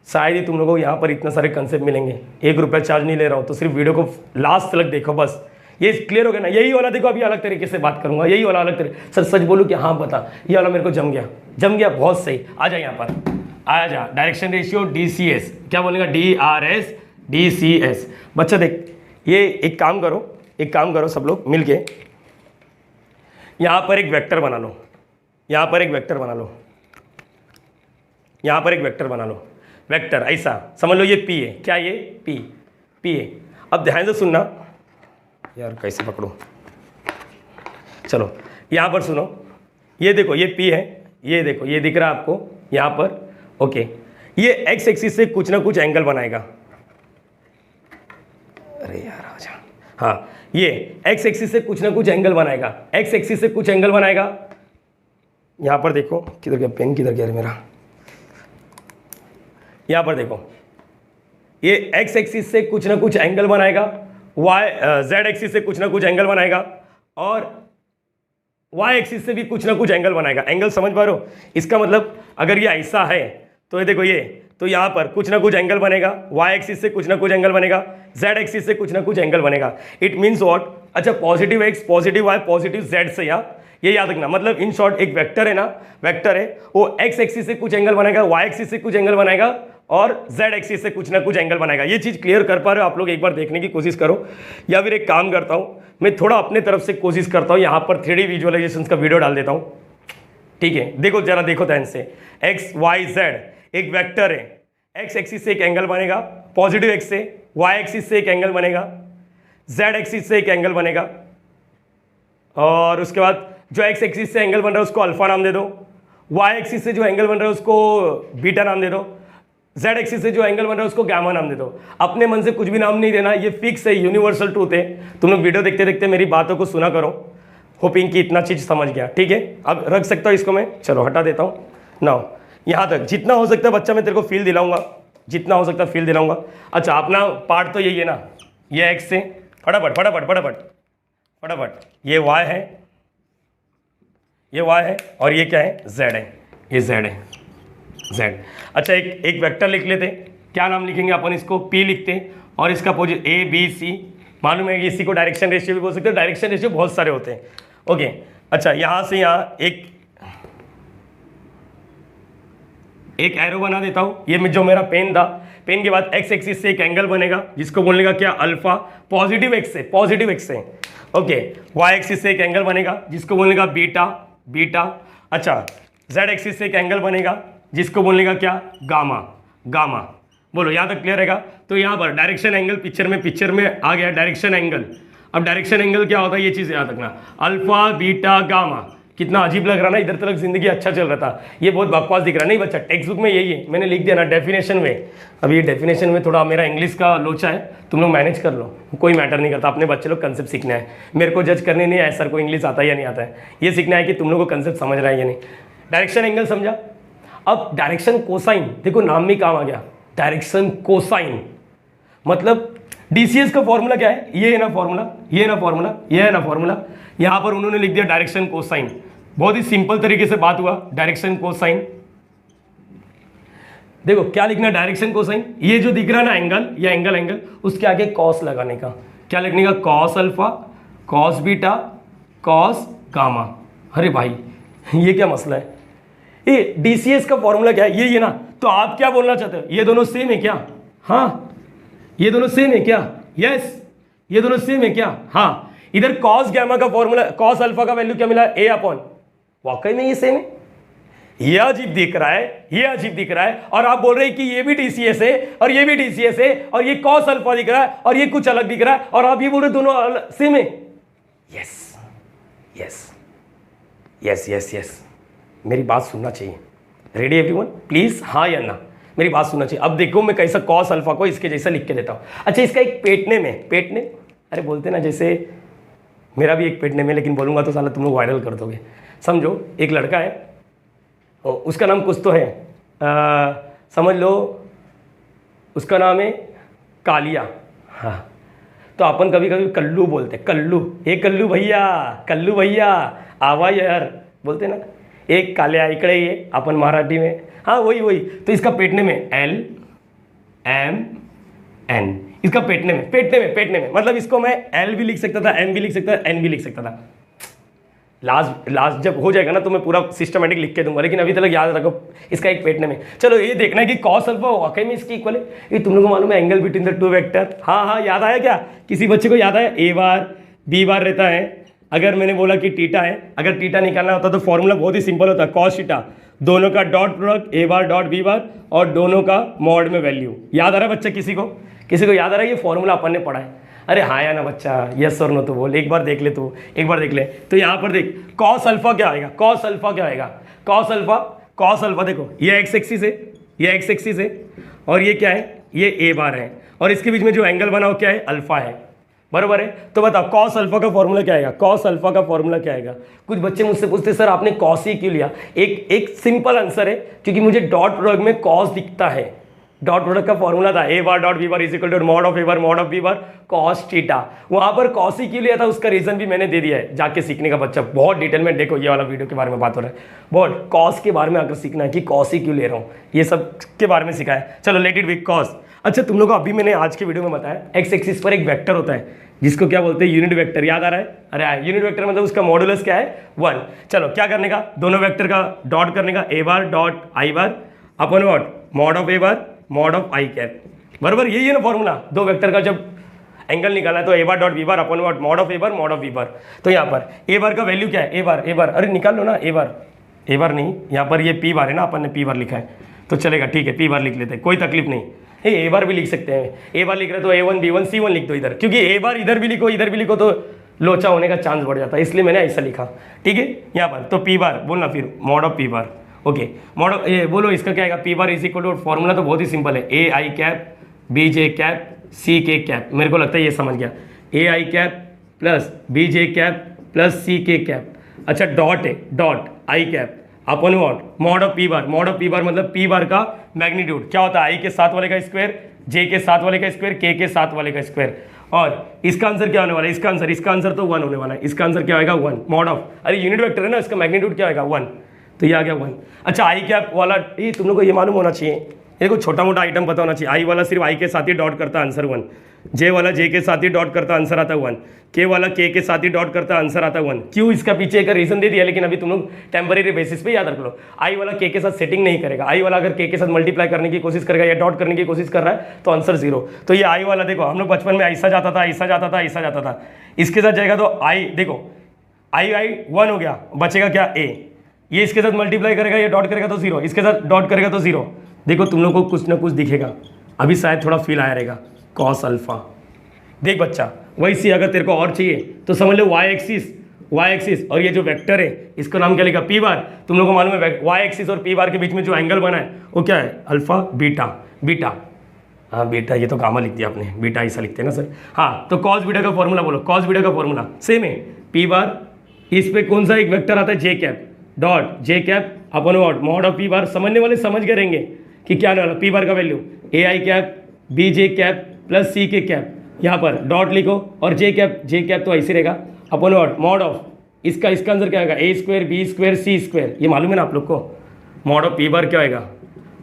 शायद ही तुम लोगों को यहाँ पर इतने सारे कंसेप्ट मिलेंगे। 1 रुपया चार्ज नहीं ले रहा हूँ, तो सिर्फ वीडियो को लास्ट तक देखो बस, ये क्लियर हो गया ना। यही वाला देखो अभी अलग तरीके से बात करूंगा, यही वाला अलग तरीके। सर सच बोलूँ कि हाँ बता, ये वाला मेरे को जम गया, जम गया, बहुत सही। आ जा यहाँ पर, आ जा। डायरेक्शन रेशियो DCS, क्या बोलेगा? DRS DCS। बच्चा देख ये एक काम करो, एक काम करो सब लोग मिलके, यहाँ पर एक वेक्टर बना लो, यहाँ पर एक वेक्टर बना लो, यहाँ पर एक वेक्टर बना लो। वेक्टर ऐसा समझ लो, ये P है, क्या ये P है। अब ध्यान से सुनना यार, कैसे पकड़ो, चलो यहाँ पर सुनो, ये देखो ये P है, ये देखो ये दिख रहा है आपको यहाँ पर, ओके। ये एक्स एक्सिस से कुछ ना कुछ एंगल बनाएगा, अरे यार आजा, हाँ ये एक्स एक्सिस से कुछ ना कुछ एंगल बनाएगा, एक्स एक्सिस से कुछ एंगल बनाएगा। यहाँ पर देखो, किधर गया पेन, किधर गया मेरा, यहाँ पर देखो ये एक्स एक्सिस से कुछ ना कुछ एंगल बनाएगा, जेड एक्सिस से कुछ ना कुछ एंगल बनाएगा, और वाई एक्सिस से भी कुछ ना कुछ एंगल बनाएगा। एंगल समझ पा रहे हो? इसका मतलब अगर ये ऐसा है तो ये देखो ये, तो यहाँ पर कुछ ना कुछ एंगल बनेगा, वाई एक्सिस से कुछ ना कुछ एंगल बनेगा, जेड एक्सिस से कुछ ना कुछ एंगल बनेगा। It means what? अच्छा positive x positive y positive z से, यहाँ ये याद रखना। मतलब इन शॉर्ट एक वेक्टर है ना, वेक्टर है, वो एक्स एक्सिस से कुछ एंगल बनाएगा, वाई एक्सिस से कुछ एंगल बनाएगा, और जेड एक्सिस से कुछ ना कुछ एंगल बनाएगा। ये चीज़ क्लियर कर पा रहे हो आप लोग? एक बार देखने की कोशिश करो, या फिर एक काम करता हूँ मैं, थोड़ा अपने तरफ से कोशिश करता हूँ, यहाँ पर 3D विजुअलाइजेशन का वीडियो डाल देता हूँ, ठीक है? देखो जरा, देखो ध्यान से, एक्स वाई जेड एक वेक्टर है, एक्स एक्सिस से एक एंगल बनेगा, पॉजिटिव एक्स से, वाई एक्सिस से एक एंगल बनेगा, जेड एक्सिस से एक एंगल बनेगा, और उसके बाद जो एक्स एक्सिस से एंगल बन रहा है उसको अल्फा नाम दे दो, वाई एक्सिस से जो एंगल बन रहा है उसको बीटा नाम दे दो, जेड एक्सिस से जो एंगल बन रहा है उसको गामा नाम दे दो। अपने मन से कुछ भी नाम नहीं देना, ये फिक्स है, यूनिवर्सल ट्रूथ है। तुम लोग वीडियो देखते देखते मेरी बातों को सुना करो। होपिंग कि इतना चीज़ समझ गया, ठीक है। अब रख सकता हूँ इसको मैं, चलो हटा देता हूँ। नाउ यहाँ तक जितना हो सकता है बच्चा मैं तेरे को फील दिलाऊंगा, जितना हो सकता है फील दिलाऊंगा। अच्छा, अपना पार्ट तो यही है ना, ये एक्स से फटाफट फटाफट फटाफट फटाफट, ये वाई है, ये वाई है, और ये क्या है, जेड है, ये जेड है, जेड। अच्छा, एक वेक्टर लिख लेते, क्या नाम लिखेंगे अपन इसको, पी लिखते, और इसका पोजिशन ए बी सी, मालूम है कि इसी को डायरेक्शन रेशियो भी बोल सकते हैं। डायरेक्शन रेशियो बहुत सारे होते हैं, ओके। अच्छा, यहाँ से यहाँ एक एरो बना देता हूँ। ये जो मेरा पेन था, पेन के बाद एक्स एक्सिस से एक एंगल बनेगा जिसको बोलने का क्या, अल्फा, पॉजिटिव एक्स से, पॉजिटिव एक्स से, ओके। वाई एक्सिस से एक एंगल बनेगा जिसको बोलने का बीटा, बीटा। अच्छा, जेड एक्सिस से एक एंगल बनेगा जिसको बोलने का क्या, गामा, गामा। बोलो यहाँ तक क्लियर रहेगा। तो यहाँ पर डायरेक्शन एंगल पिक्चर में आ गया डायरेक्शन एंगल। अब डायरेक्शन एंगल क्या होता है, ये चीज़ याद रखना, अल्फा बीटा गामा। कितना अजीब लग रहा ना, इधर तक जिंदगी अच्छा चल रहा था, ये बहुत बकवास दिख रहा नहीं बच्चा, टेक्स्ट बुक में यही है, मैंने लिख दिया ना डेफिनेशन में। अब ये डेफिनेशन में थोड़ा मेरा इंग्लिश का लोचा है, तुम लोग मैनेज कर लो, कोई मैटर नहीं करता। अपने बच्चे लोग कंसेप्ट सीखना है, मेरे को जज करने नहीं है सर को इंग्लिश आता है या नहीं आता है, ये सीखना है कि तुम लोग को कंसेप्ट समझ रहा है या नहीं। डायरेक्शन एंगल समझा। अब डायरेक्शन कोसाइन, देखो नाम में काम आ गया, डायरेक्शन कोसाइन मतलब डीसीएस का फॉर्मूला क्या है, ये है ना फॉर्मूला, ये है ना फॉर्मूला, ये है ना फॉर्मूला। यहां पर उन्होंने लिख दिया डायरेक्शन कोसाइन, बहुत ही सिंपल तरीके से बात हुआ, डायरेक्शन कोसाइन। देखो क्या लिखना, डायरेक्शन कोसाइन, ये जो दिख रहा है ना एंगल, ये एंगल उसके आगे कॉस लगाने का, क्या लिखने का, cos alpha, cos beta, cos gamma. अरे भाई ये क्या मसला है, ये डीसीएस का फॉर्मूला क्या है, ये ना। तो आप क्या बोलना चाहते हो, ये दोनों सेम है क्या, हाँ ये दोनों सेम है क्या, यस ये दोनों सेम है क्या, हाँ। इधर कॉस गैमा का फॉर्मूला, कॉस अल्फा का वैल्यू क्या मिला, ए अपॉन, वाकई में ये सेम है। ये अजीब दिख रहा है, ये अजीब दिख रहा है, और आप बोल रहे हैं कि ये भी डीसीएस है और ये भी डीसीएस है, और ये कॉस अल्फा दिख रहा है और ये कुछ अलग दिख रहा है, और आप ये बोल रहे दोनों सेम है। Yes yes yes yes yes, मेरी बात सुनना चाहिए। रेडी एवरीवन, प्लीज हाँ या ना, मेरी बात सुनना चाहिए। अब देखो मैं कैसा कॉस अल्फा को इसके जैसा लिख के देता हूँ। अच्छा, इसका एक पेटने में, पेटने अरे बोलते ना, जैसे मेरा भी एक पेटने में, लेकिन बोलूँगा तो साला तुम लोग वायरल कर दोगे। समझो एक लड़का है, उसका नाम कुछ तो है, समझ लो उसका नाम है कालिया, हाँ। तो अपन कभी कभी कल्लू बोलते, कल्लू, ए कल्लू भैया, कल्लू भैया आवा यार बोलते ना, एक कालिया इकडे ये अपन मराठी में, हाँ वही। तो इसका पेटने में एल एम एन, इसका पेटने में मतलब इसको मैं एल भी लिख सकता था, एम भी लिख सकता था, एन भी लिख सकता था। लास्ट जब हो जाएगा ना तो मैं पूरा सिस्टमेटिक लिख के दूंगा, लेकिन अभी तक याद रखो इसका एक पेटने में। चलो ये देखना है कि कॉस अल्फा वाकई में इसकी इक्वल है। ये तुम लोगों को मालूम है angle between the two vector, हाँ याद आया क्या, किसी बच्चे को याद आया, ए बार बी बार रहता है। अगर मैंने बोला कि टीटा है, अगर टीटा निकालना होता तो फॉर्मूला बहुत ही सिंपल होता है, कॉस टीटा, दोनों का dot product A bar dot B bar, और दोनों का मॉड में वैल्यू। याद आ रहा है बच्चा, किसी को याद आ रहा है, ये फॉर्मूला अपन ने पढ़ा है। अरे हाँ या ना बच्चा, यस और नो तो बोल, एक बार देख ले तू, एक बार देख ले। तो यहाँ पर देख कॉस अल्फा क्या आएगा, कॉस अल्फा क्या आएगा, कॉस अल्फा देखो, ये एक्स एक्सिस है, ये एक्स एक्सिस है, और ये क्या है, ये ए बार है, और इसके बीच में जो एंगल बना वो क्या है, अल्फा है, बराबर है। तो बताओ कॉस अल्फा का फॉर्मूला क्या आएगा, कॉस अल्फा का फॉर्मूला क्या आएगा। कुछ बच्चे मुझसे पूछते सर आपने कॉस ही क्यों लिया, एक सिंपल आंसर है, क्योंकि मुझे डॉट प्रोडक्ट में कॉस दिखता है। डॉट प्रोडक्ट का फॉर्मूला था a bar dot B bar is equal to mod of A bar mod of B bar cos theta. वहां पर कॉस ही क्यों लिया था उसका रीजन भी मैंने दे दिया है, जाके सीखने का बच्चा बहुत डिटेल में देखो, ये वाला वीडियो के बारे में बात हो रहा है, बहुत कॉस के बारे में आकर सीखना है कि कॉस ही क्यों ले रहा हूँ, ये सब के बारे में सीखा है। चलो लेट इट बी कॉस। अच्छा तुम लोगों को अभी मैंने आज के वीडियो में बताया एक्स एक्सिस पर एक वेक्टर होता है जिसको क्या बोलते हैं, यूनिट वेक्टर। याद आ रहा है, अरे यूनिट वेक्टर मतलब उसका मॉडुलस क्या है, 1। चलो क्या करने का, दोनों वेक्टर का डॉट करने का, a bar dot i bar अपन what mod of A bar mod of i cap, बराबर यही है ना फॉर्मूला। दो वेक्टर का जब एंगल निकाला है तो a bar dot B bar अपन what mod of A bar mod of B bar. तो यहाँ पर ए बार का वैल्यू क्या है, ए बार अरे निकाल लो ना, ए बार नहीं, यहाँ पर ये पी बार है ना, अपन ने पी बार लिखा है तो चलेगा, ठीक है पी बार लिख लेते हैं, कोई तकलीफ नहीं। ए बार भी लिख सकते हैं, ए बार लिख रहे तो A1 B1 C1 लिख दो इधर, क्योंकि ए बार इधर भी लिखो तो लोचा होने का चांस बढ़ जाता है, इसलिए मैंने ऐसा लिखा। ठीक है, यहाँ पर तो पी बार बोलना, फिर mod of p bar. Okay, mod of ये बोलो, इसका क्या आएगा, p bar is equal to, formula तो बहुत ही सिंपल है, a i cap b j cap c k cap. मेरे को लगता है ये समझ गया, a i cap plus b j cap plus c k cap. अच्छा, डॉट है, डॉट आई कैप अपन what mod of p bar. Mod of p bar मतलब पी बार का मैग्नीट्यूड क्या होता है, आई के साथ वाले का स्क्वायर, जे के साथ वाले का स्क्वायर, के साथ वाले का स्क्वायर। और इसका आंसर क्या होने वाला है, इसका आंसर तो 1 होने वाला है। इसका आंसर क्या होगा 1, मॉड ऑफ, अरे यूनिट वेक्टर है ना, इसका मैग्नीट्यूड क्या होगा 1, तो ये आ गया 1। अच्छा, आई कैप वाला ये तुम लोग को ये मालूम होना चाहिए, ये कोई छोटा मोटा आइटम पता होना चाहिए। आई वाला सिर्फ आई के साथ ही डॉट करता आंसर 1, जे वाला जे के साथ ही डॉट करता आंसर आता 1, के वाला के साथ ही डॉट करता आंसर आता 1। क्यों, इसका पीछे एक रीजन दे दिया, लेकिन अभी तुम लोग टेम्परेरी बेसिस पे याद रख लो। आई वाला के साथ सेटिंग नहीं करेगा, आई वाला अगर के साथ मल्टीप्लाई करने की कोशिश करेगा या डॉट करने की कोशिश कर रहा है तो आंसर 0। तो ये आई वाला देखो, हम लोग बचपन में ऐसा जाता था, ऐसा जाता था, ऐसा जाता था, इसके साथ जाएगा तो आई देखो आई 1 हो गया, बचेगा क्या ए, ये इसके साथ मल्टीप्लाई करेगा, ये डॉट करेगा तो 0, इसके साथ डॉट करेगा तो 0। देखो तुम लोग को कुछ ना कुछ दिखेगा, अभी शायद थोड़ा फील आया रहेगा, कॉस अल्फा। देख बच्चा, वैसे अगर तेरे को और चाहिए तो समझ लो वाई एक्सिस और ये जो वेक्टर है इसका नाम क्या लिखा, पी बार। तुम लोग को मालूम है वाई एक्सिस और पी बार के बीच में जो एंगल बना है वो क्या है, अल्फा बीटा। हाँ बीटा, ये तो गामा लिख दिया आपने, बीटा ऐसा लिखते हैं ना सर। हाँ, तो कॉस बीटा का फॉर्मूला बोलो, कॉस बीटा का फॉर्मूला सेम है, पी बार, इस पे कौन सा एक वेक्टर आता है, j cap dot j cap अपन what mod of p bar. समझने वाले समझ गए रहेंगे कि क्या आने वाला, पी बार का value a i cap b j cap plus c k cap, यहाँ पर डॉट लिखो, और जे कैप तो ऐसे रहेगा अपन वॉट मॉड ऑफ, इसका आंसर क्या आएगा, ए square b square c square. ये मालूम है ना आप लोग को, मॉड ऑफ पी बार क्या आएगा,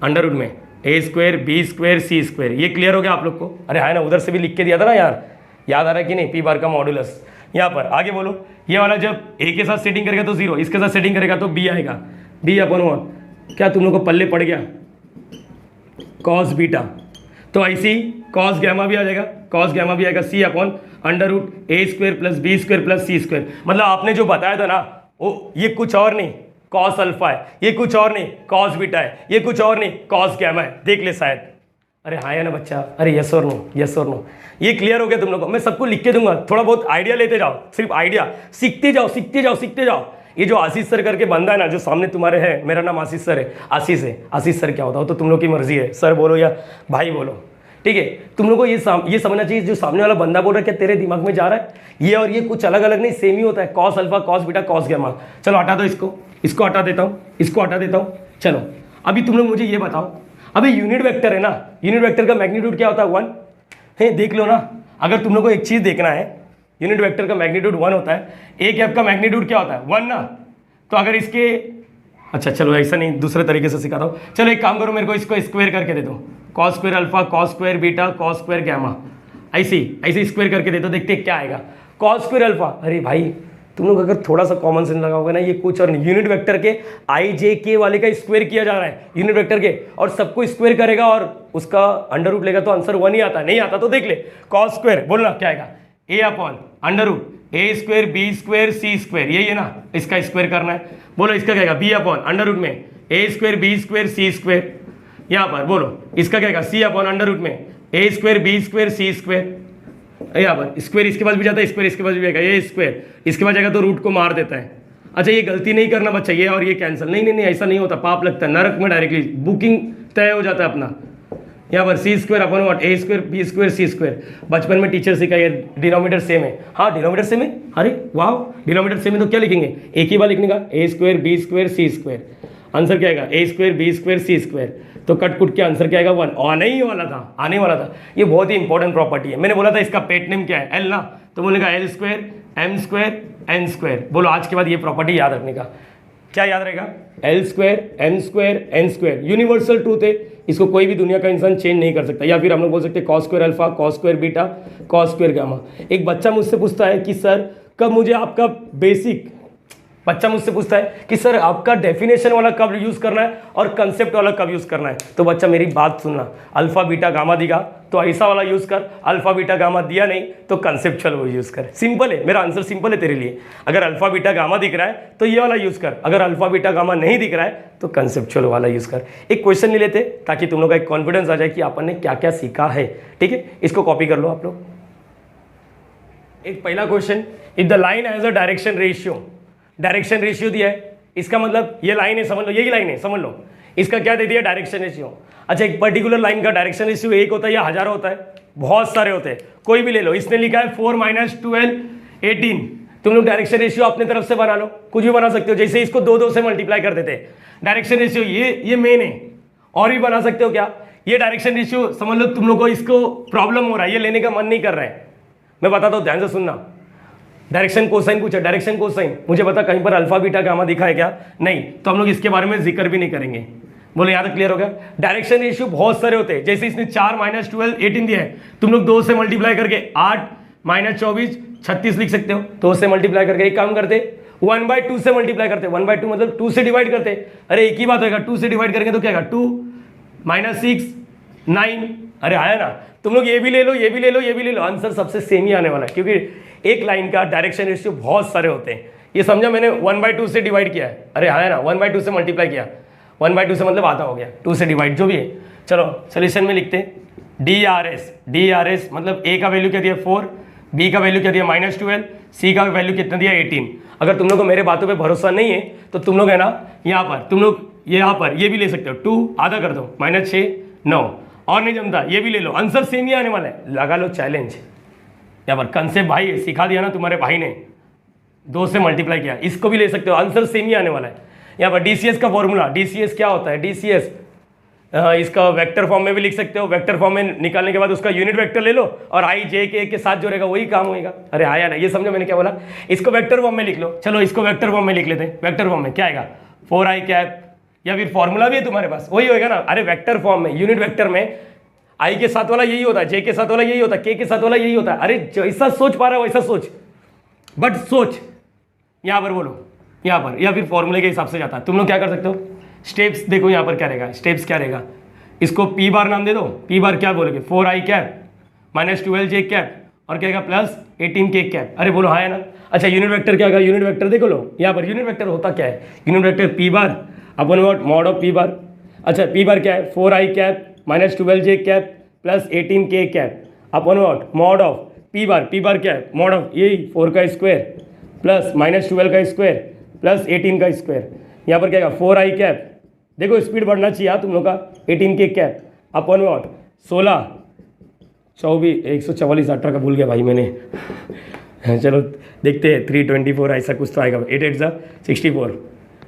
अंडर रूट में a square b square c square. ये क्लियर हो गया आप लोग को, अरे है ना, उधर से भी लिख के दिया था ना यार, याद आ रहा है कि नहीं, पी बार का मॉडुलस। यहाँ पर आगे बोलो, ये वाला जब ए के साथ सेटिंग करेगा तो 0, इसके साथ सेटिंग करेगा तो बी आएगा, बी अपन वॉट, क्या तुम लोग को पल्ले पड़ गया, कॉस बीटा। तो ऐसी कॉस गैमा भी आ जाएगा, कॉस गैमा भी आएगा, सी अपॉन अंडर रूट ए square plus B square plus सी स्क्वायर। मतलब आपने जो बताया था ना, वो ये कुछ और नहीं कॉस अल्फा है, ये कुछ और नहीं कॉस बीटा है, ये कुछ और नहीं कॉस गैमा है। देख ले शायद, अरे हाँ या ना बच्चा, अरे यस और नो, ये क्लियर हो गया तुम लोग को। मैं सबको लिख के दूंगा, थोड़ा बहुत आइडिया लेते जाओ, सिर्फ आइडिया सीखते जाओ। ये जो आशीष सर करके बंदा है ना, जो सामने तुम्हारे है, मेरा नाम आशीष सर है, आशीष सर क्या होता हो तो तुम लोग की मर्जी है, सर बोलो या भाई बोलो, ठीक है। तुम लोग को ये समझना चाहिए, जो सामने वाला बंदा बोल रहा है क्या तेरे दिमाग में जा रहा है, ये और ये कुछ अलग अलग नहीं, सेम ही होता है, cos alpha cos beta cos gamma. चलो हटा दो इसको हटा देता हूँ, चलो अभी तुम लोग मुझे ये बताओ, अभी यूनिट वेक्टर है ना, यूनिट वेक्टर का मैग्नीट्यूड क्या होता है 1 है, देख लो ना। अगर तुम लोग को एक चीज़ देखना है, यूनिट वेक्टर का मैग्नीट्यूड 1 होता है, ए कैप का मैग्नीट्यूड क्या होता है 1 ना। तो अगर इसके, अच्छा चलो ऐसा नहीं, दूसरे तरीके से सिखाता हूँ। चलो एक काम करो, मेरे को इसको स्क्वायर करके दे दो, cos square alpha cos square beta cos square gamma, ऐसे स्क्वायर करके दे दो, देखते क्या आएगा, कॉस स्क्वायर अल्फा। अरे भाई तुम लोग अगर थोड़ा सा कॉमन सेंस लगाओगे ना, ये कुछ और नहीं, यूनिट वेक्टर के आई जे के वाले का स्क्वायर किया जा रहा है यूनिट वेक्टर के, और सबको स्क्वायर करेगा और उसका अंडर रूट लेगा तो आंसर 1 ही आता है। नहीं आता तो देख ले, कॉस स्क्वायर बोलना क्या आएगा, a upon under root A square b square c square, यही है ना, इसका स्क्वायर करना है। बोलो इसका क्या आएगा, बी अपॉन अंडर रूट में a square b square c square. यहाँ पर बोलो इसका क्या आएगा, सी अपॉन अंडर रूट में a square b square c square. यहाँ पर स्क्वायर इसके पास भी जाता है, स्क्वायर इसके पास भी आएगा, ये स्क्वायर इसके पास जाएगा तो रूट को मार देता है। अच्छा ये गलती नहीं करना बच्चा, ये और ये कैंसिल, नहीं ऐसा नहीं होता, पाप लगता है, नरक में डायरेक्टली बुकिंग तय हो जाता है अपना। यहाँ पर सी स्क्वायर अपन what a square b square c square, बचपन में टीचर सिखाया, डिनोमीटर सेम है। हाँ डिनोमीटर सेम है, अरे वाह डिनोमीटर सेम है तो क्या लिखेंगे, एक ही बार लिखने का, ए square b square c square. Answer क्या आएगा, ए square b square c square. तो कट कुट के आंसर क्या आएगा 1, आने वाला था। ये बहुत ही इंपॉर्टेंट प्रॉपर्टी है। मैंने बोला था इसका पेट नेम क्या है, एल ना, तो बोलेगा L square M square N square. बोलो आज के बाद ये प्रॉपर्टी याद रखने का, क्या याद रहेगा, L square M square N square, universal truth है, इसको कोई भी दुनिया का इंसान चेंज नहीं कर सकता। या फिर हम लोग बोल सकते हैं cos square alpha cos square beta cos square gamma. एक बच्चा मुझसे पूछता है कि सर कब मुझे आपका बेसिक बच्चा मुझसे पूछता है कि सर आपका डेफिनेशन वाला कब यूज़ करना है और कंसेप्ट वाला कब यूज़ करना है, तो बच्चा मेरी बात सुनना, अल्फा बीटा गामा दिखा तो ऐसा वाला यूज़ कर, अल्फा बीटा गामा दिया नहीं तो कंसेप्चुअल वो यूज़ कर। सिंपल है, मेरा आंसर सिंपल है तेरे लिए। अगर अल्फा बीटा गामा दिख रहा है तो ये वाला यूज़ कर, अगर अल्फा बीटा गामा नहीं दिख रहा है तो कंसेप्चुअल वाला यूज़ कर। एक क्वेश्चन ले लेते ताकि तुम लोग का एक कॉन्फिडेंस आ जाए कि अपन ने क्या क्या सीखा है। ठीक है, इसको कॉपी कर लो आप लोग। एक पहला question, if the line has a direction ratio, direction ratio दिया है, इसका मतलब ये लाइन है, समझ लो यही लाइन है, समझ लो। इसका क्या दे दिया, डायरेक्शन रेशियो। अच्छा, एक पर्टिकुलर लाइन का डायरेक्शन रेशियो एक होता है या हजारों होता है? बहुत सारे होते हैं, कोई भी ले लो। इसने लिखा है 4 - 12 18, तुम लोग डायरेक्शन रेशियो अपने तरफ से बना लो, कुछ भी बना सकते हो। जैसे इसको 2 से मल्टीप्लाई कर देते हैं डायरेक्शन रेशियो, ये मेन है। और भी बना सकते हो क्या, ये डायरेक्शन रेशियो समझ लो तुम लोग को इसको प्रॉब्लम हो रहा है, ये लेने का मन नहीं कर रहा है, मैं बताता हूँ, ध्यान से सुनना। डायरेक्शन कोसाइन पूछा, डायरेक्शन कोसाइन मुझे पता कहीं पर अल्फा बीटा गामा दिखा है क्या? नहीं, तो हम लोग इसके बारे में जिक्र भी नहीं करेंगे। बोलो यहाँ तक क्लियर हो गया। डायरेक्शन रेशियो बहुत सारे होते हैं, जैसे इसने 4 - 12 18 दिया है, तुम लोग 2 से मल्टीप्लाई करके 8 - 24 36 लिख सकते हो। 2 से मल्टीप्लाई करके एक काम करते 1/2 से मल्टीप्लाई करते, 1/2 मतलब 2 से डिवाइड करते। अरे एक ही बात होगा, 2 से डिवाइड करेंगे तो क्या होगा, 2 - 6 9। अरे आया ना, तुम लोग ये भी ले लो, ये भी ले लो, ये भी ले लो, आंसर सबसे सेम ही आने वाला है, क्योंकि एक लाइन का डायरेक्शन रेशियो बहुत सारे होते हैं। ये समझा मैंने 1/2 से डिवाइड किया है, अरे आया ना, 1/2 से मल्टीप्लाई किया, 1/2 से मतलब आधा हो गया, 2 से डिवाइड जो भी है। चलो सोल्यूशन में लिखते हैं DRS मतलब ए का वैल्यू क्या दिया 4, बी का वैल्यू क्या दिया -12, सी का वैल्यू कितना दिया 18। अगर तुम लोग को मेरे बातों पे भरोसा नहीं है तो तुम लोग है ना यहाँ पर, तुम लोग यहाँ पर ये भी ले सकते हो, 2 आधा कर दो, -6 9, और नहीं जमता ये भी ले लो, आंसर सेम ही आने वाला है। लगा लो चैलेंज, यहाँ पर कंसेप्ट भाई सिखा दिया ना तुम्हारे भाई ने, 2 से मल्टीप्लाई किया, इसको भी ले सकते हो, आंसर सेम ही आने वाला है। यहाँ पर DCS का फॉर्मूला, DCS क्या होता है, DCS इसका वेक्टर फॉर्म में भी लिख सकते हो। वेक्टर फॉर्म में निकालने के बाद उसका यूनिट वेक्टर ले लो और I J K के साथ जो रहेगा वही काम होगा। अरे आया ना, ये समझो मैंने क्या बोला। इसको वेक्टर फॉर्म में लिख लो, चलो इसको वेक्टर फॉर्म में लिख लेते हैं। वेक्टर फॉर्म में क्या आएगा, 4i कैप, या फिर फॉर्मूला भी है तुम्हारे पास, वही होगा ना। अरे वेक्टर फॉर्म में, यूनिट वेक्टर में I के साथ वाला यही होता है, J के साथ वाला यही होता है, K के साथ वाला यही होता है। अरे जैसा सोच पा रहा है वैसा सोच, बट सोच यहाँ पर बोलो, यहाँ पर, या फिर फॉर्मूले के हिसाब से जाता है। तुम लोग क्या कर सकते हो, स्टेप्स देखो यहाँ पर क्या रहेगा, स्टेप्स क्या रहेगा, इसको P बार नाम दे दो। P बार क्या बोलोगे, 4i कैप -12j कैप और क्या +18k कैप। अरे बोलो हाँ है ना। अच्छा यूनिट वेक्टर क्या होगा, यूनिट वेक्टर देखो लो, यहाँ पर यूनिट वेक्टर होता क्या है, unit vector P bar upon mod of P बार। अच्छा P बार क्या है, 4i cap -12j cap +18k cap अपन mod of P bar. P बार क्या है, मॉड ऑफ यही 4 का स्क्वायर प्लस -12 का स्क्वायर प्लस 18 का स्क्वायर। यहाँ पर क्या है 4i कैप, देखो स्पीड बढ़ना चाहिए तुम लोग का, 18k कैप अपन 16 24 144 18 का भूल गया भाई मैंने चलो देखते हैं, 324 ऐसा कुछ तो आएगा। 8 8 64,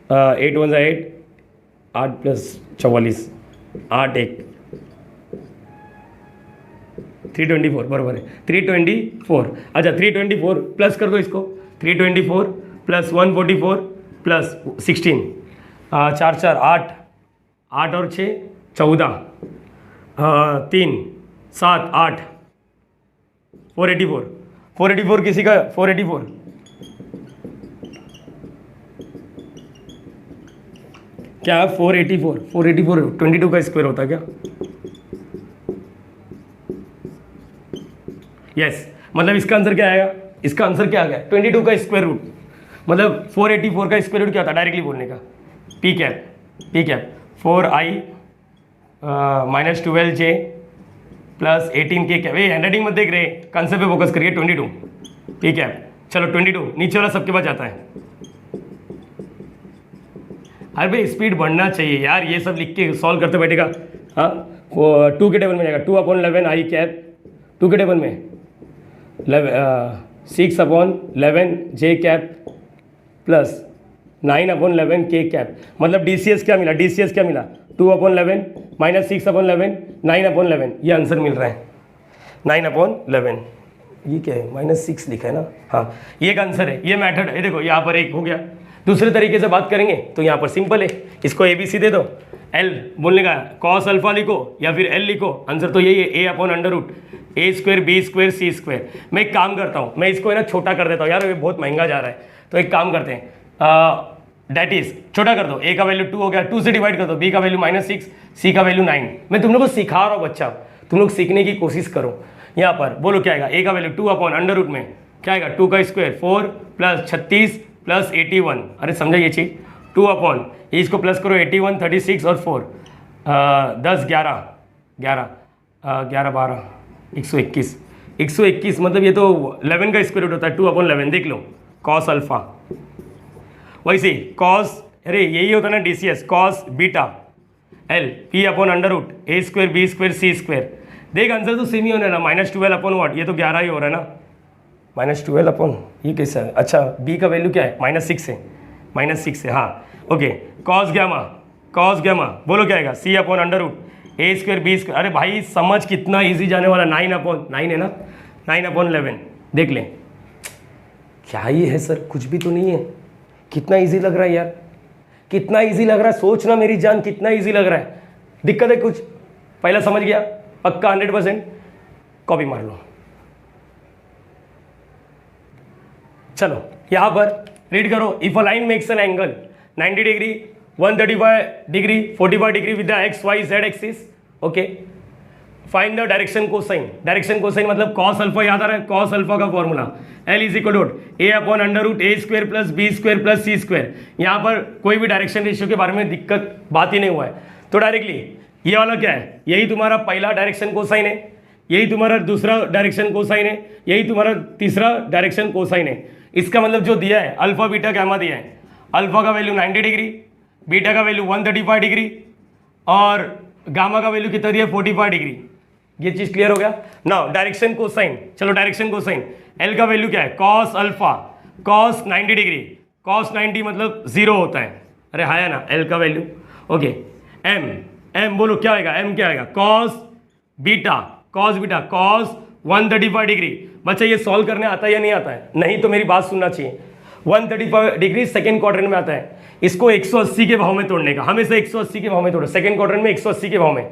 8 1 8, 8 + 44 8 1 324 बराबर है 324। अच्छा 324 प्लस कर दो इसको, 324 + 144 + 16, 4 4 8 8 और 6 14, 3 7 8 484। 484 किसी का 484 क्या, 484 22 का स्क्वायर होता है क्या? यस मतलब इसका आंसर क्या आएगा, इसका आंसर क्या आ गया 22 का स्क्वायर रूट, मतलब 484 का स्क्वायर रूट क्या होता है डायरेक्टली बोलने का, P cap 4i -12j + 18k cap. ये हैंडराइटिंग मत देख रहे, कंसेप्ट पे फोकस करिए। 22 P कैप, चलो 22 नीचे वाला सबके पास जाता है। अरे भाई स्पीड बढ़ना चाहिए यार, ये सब लिख के सॉल्व करते बैठेगा। हाँ 2 के टेबल में जाएगा, 2/11 i कैप, 2 के टेबल में 6/11 j cap plus 9/11 k cap. मतलब DCS क्या मिला, DCS क्या मिला 2/11 -6/11 9/11, ये आंसर मिल रहा है 9/11। ये क्या है, -6 लिखा है ना, हाँ ये एक आंसर है, ये मेथड है। देखो यहाँ पर एक हो गया। दूसरे तरीके से बात करेंगे तो यहाँ पर सिंपल है, इसको ABC दे दो, L बोलने का cos अल्फा लिखो या फिर L लिखो, आंसर तो यही है A/√, A² B² C²। मैं एक काम करता हूँ, मैं इसको है ना छोटा कर देता हूँ यार, ये बहुत महंगा जा रहा है, तो एक काम करते हैं दैट इज छोटा कर दो, a का वैल्यू 2 हो गया, 2 से डिवाइड कर दो, b का वैल्यू -6, c का वैल्यू 9। मैं तुम लोग को सिखा रहा हूँ बच्चा, तुम लोग सीखने की कोशिश करो। यहाँ पर बोलो क्या आएगा, a का वैल्यू 2 अपॉन अंडर रूट में क्या आएगा 2 का स्क्वायर 4 प्लस 36 प्लस 81। अरे समझा ये चीज, 2 अपॉन इसको प्लस करो 81 36 और 4 10 11 11 11 12 121 121 मतलब ये तो 11 का स्क्वायर रूट होता है 2 अपॉन 11। देख लो कॉस अल्फा, वैसे कॉस, अरे यही होता है ना DCS, cos beta l p upon under root ए square b square c square. देख आंसर तो सेम ही होना है ना, -12 अपॉन व्हाट, ये तो 11 ही हो रहा है ना, -12 अपॉन ये कैसा है, अच्छा बी का वैल्यू क्या है -6 है, -6 है, हाँ ओके। कॉस गैमा बोलो क्या आएगा, सी अपॉन अंडर रूट ए स्क्वायर बी स्क्वायर। अरे भाई समझ कितना ईजी जाने वाला, 9 अपॉन 9 है ना, 9 अपॉन 11। देख लें क्या ये है सर, कुछ भी तो नहीं है, कितना इजी लग रहा है यार, कितना इजी लग रहा है, सोचना मेरी जान कितना इजी लग रहा है। दिक्कत है कुछ, पहला समझ गया पक्का 100%, कॉपी मार लो। चलो यहां पर रीड करो, if a line makes an angle 90 degree 135 degree 45 degree with the X Y Z axis, okay find the direction cosine. Direction cosine मतलब कॉस अल्फा, याद आ रहा है कॉस अल्फा का formula L is equal to A upon under root A square plus B square plus C square. यहाँ पर कोई भी डायरेक्शन रेशियो के बारे में दिक्कत बात ही नहीं हुआ है, तो डायरेक्टली ये वाला क्या है, यही तुम्हारा पहला डायरेक्शन कोसाइन है, यही तुम्हारा दूसरा डायरेक्शन कोसाइन है, यही तुम्हारा तीसरा डायरेक्शन कोसाइन है। इसका मतलब जो दिया है अल्फा बीटा गामा दिया है, अल्फा का वैल्यू 90 डिग्री, बीटा का वैल्यू 135 डिग्री और गामा का वैल्यू कितना दिया है 45 डिग्री। ये चीज क्लियर हो गया ना। डायरेक्शन कोसाइन, चलो डायरेक्शन कोसाइन, एल का वैल्यू क्या है cos alpha, cos 90 degree, cos 90 मतलब 0 होता है, अरे हाया ना एल का वैल्यू, ओके। एम बोलो क्या आएगा, एम क्या आएगा कॉस बीटा कॉस 135 डिग्री। बच्चा ये सॉल्व करने आता है या नहीं आता है, नहीं तो मेरी बात सुनना चाहिए। 135 डिग्री सेकेंड क्वाड्रेंट में आता है, इसको 180 के भाव में तोड़ने का, हमेशा 180 के भाव में तोड़ो। सेकेंड क्वाड्रेंट में 180 के भाव में,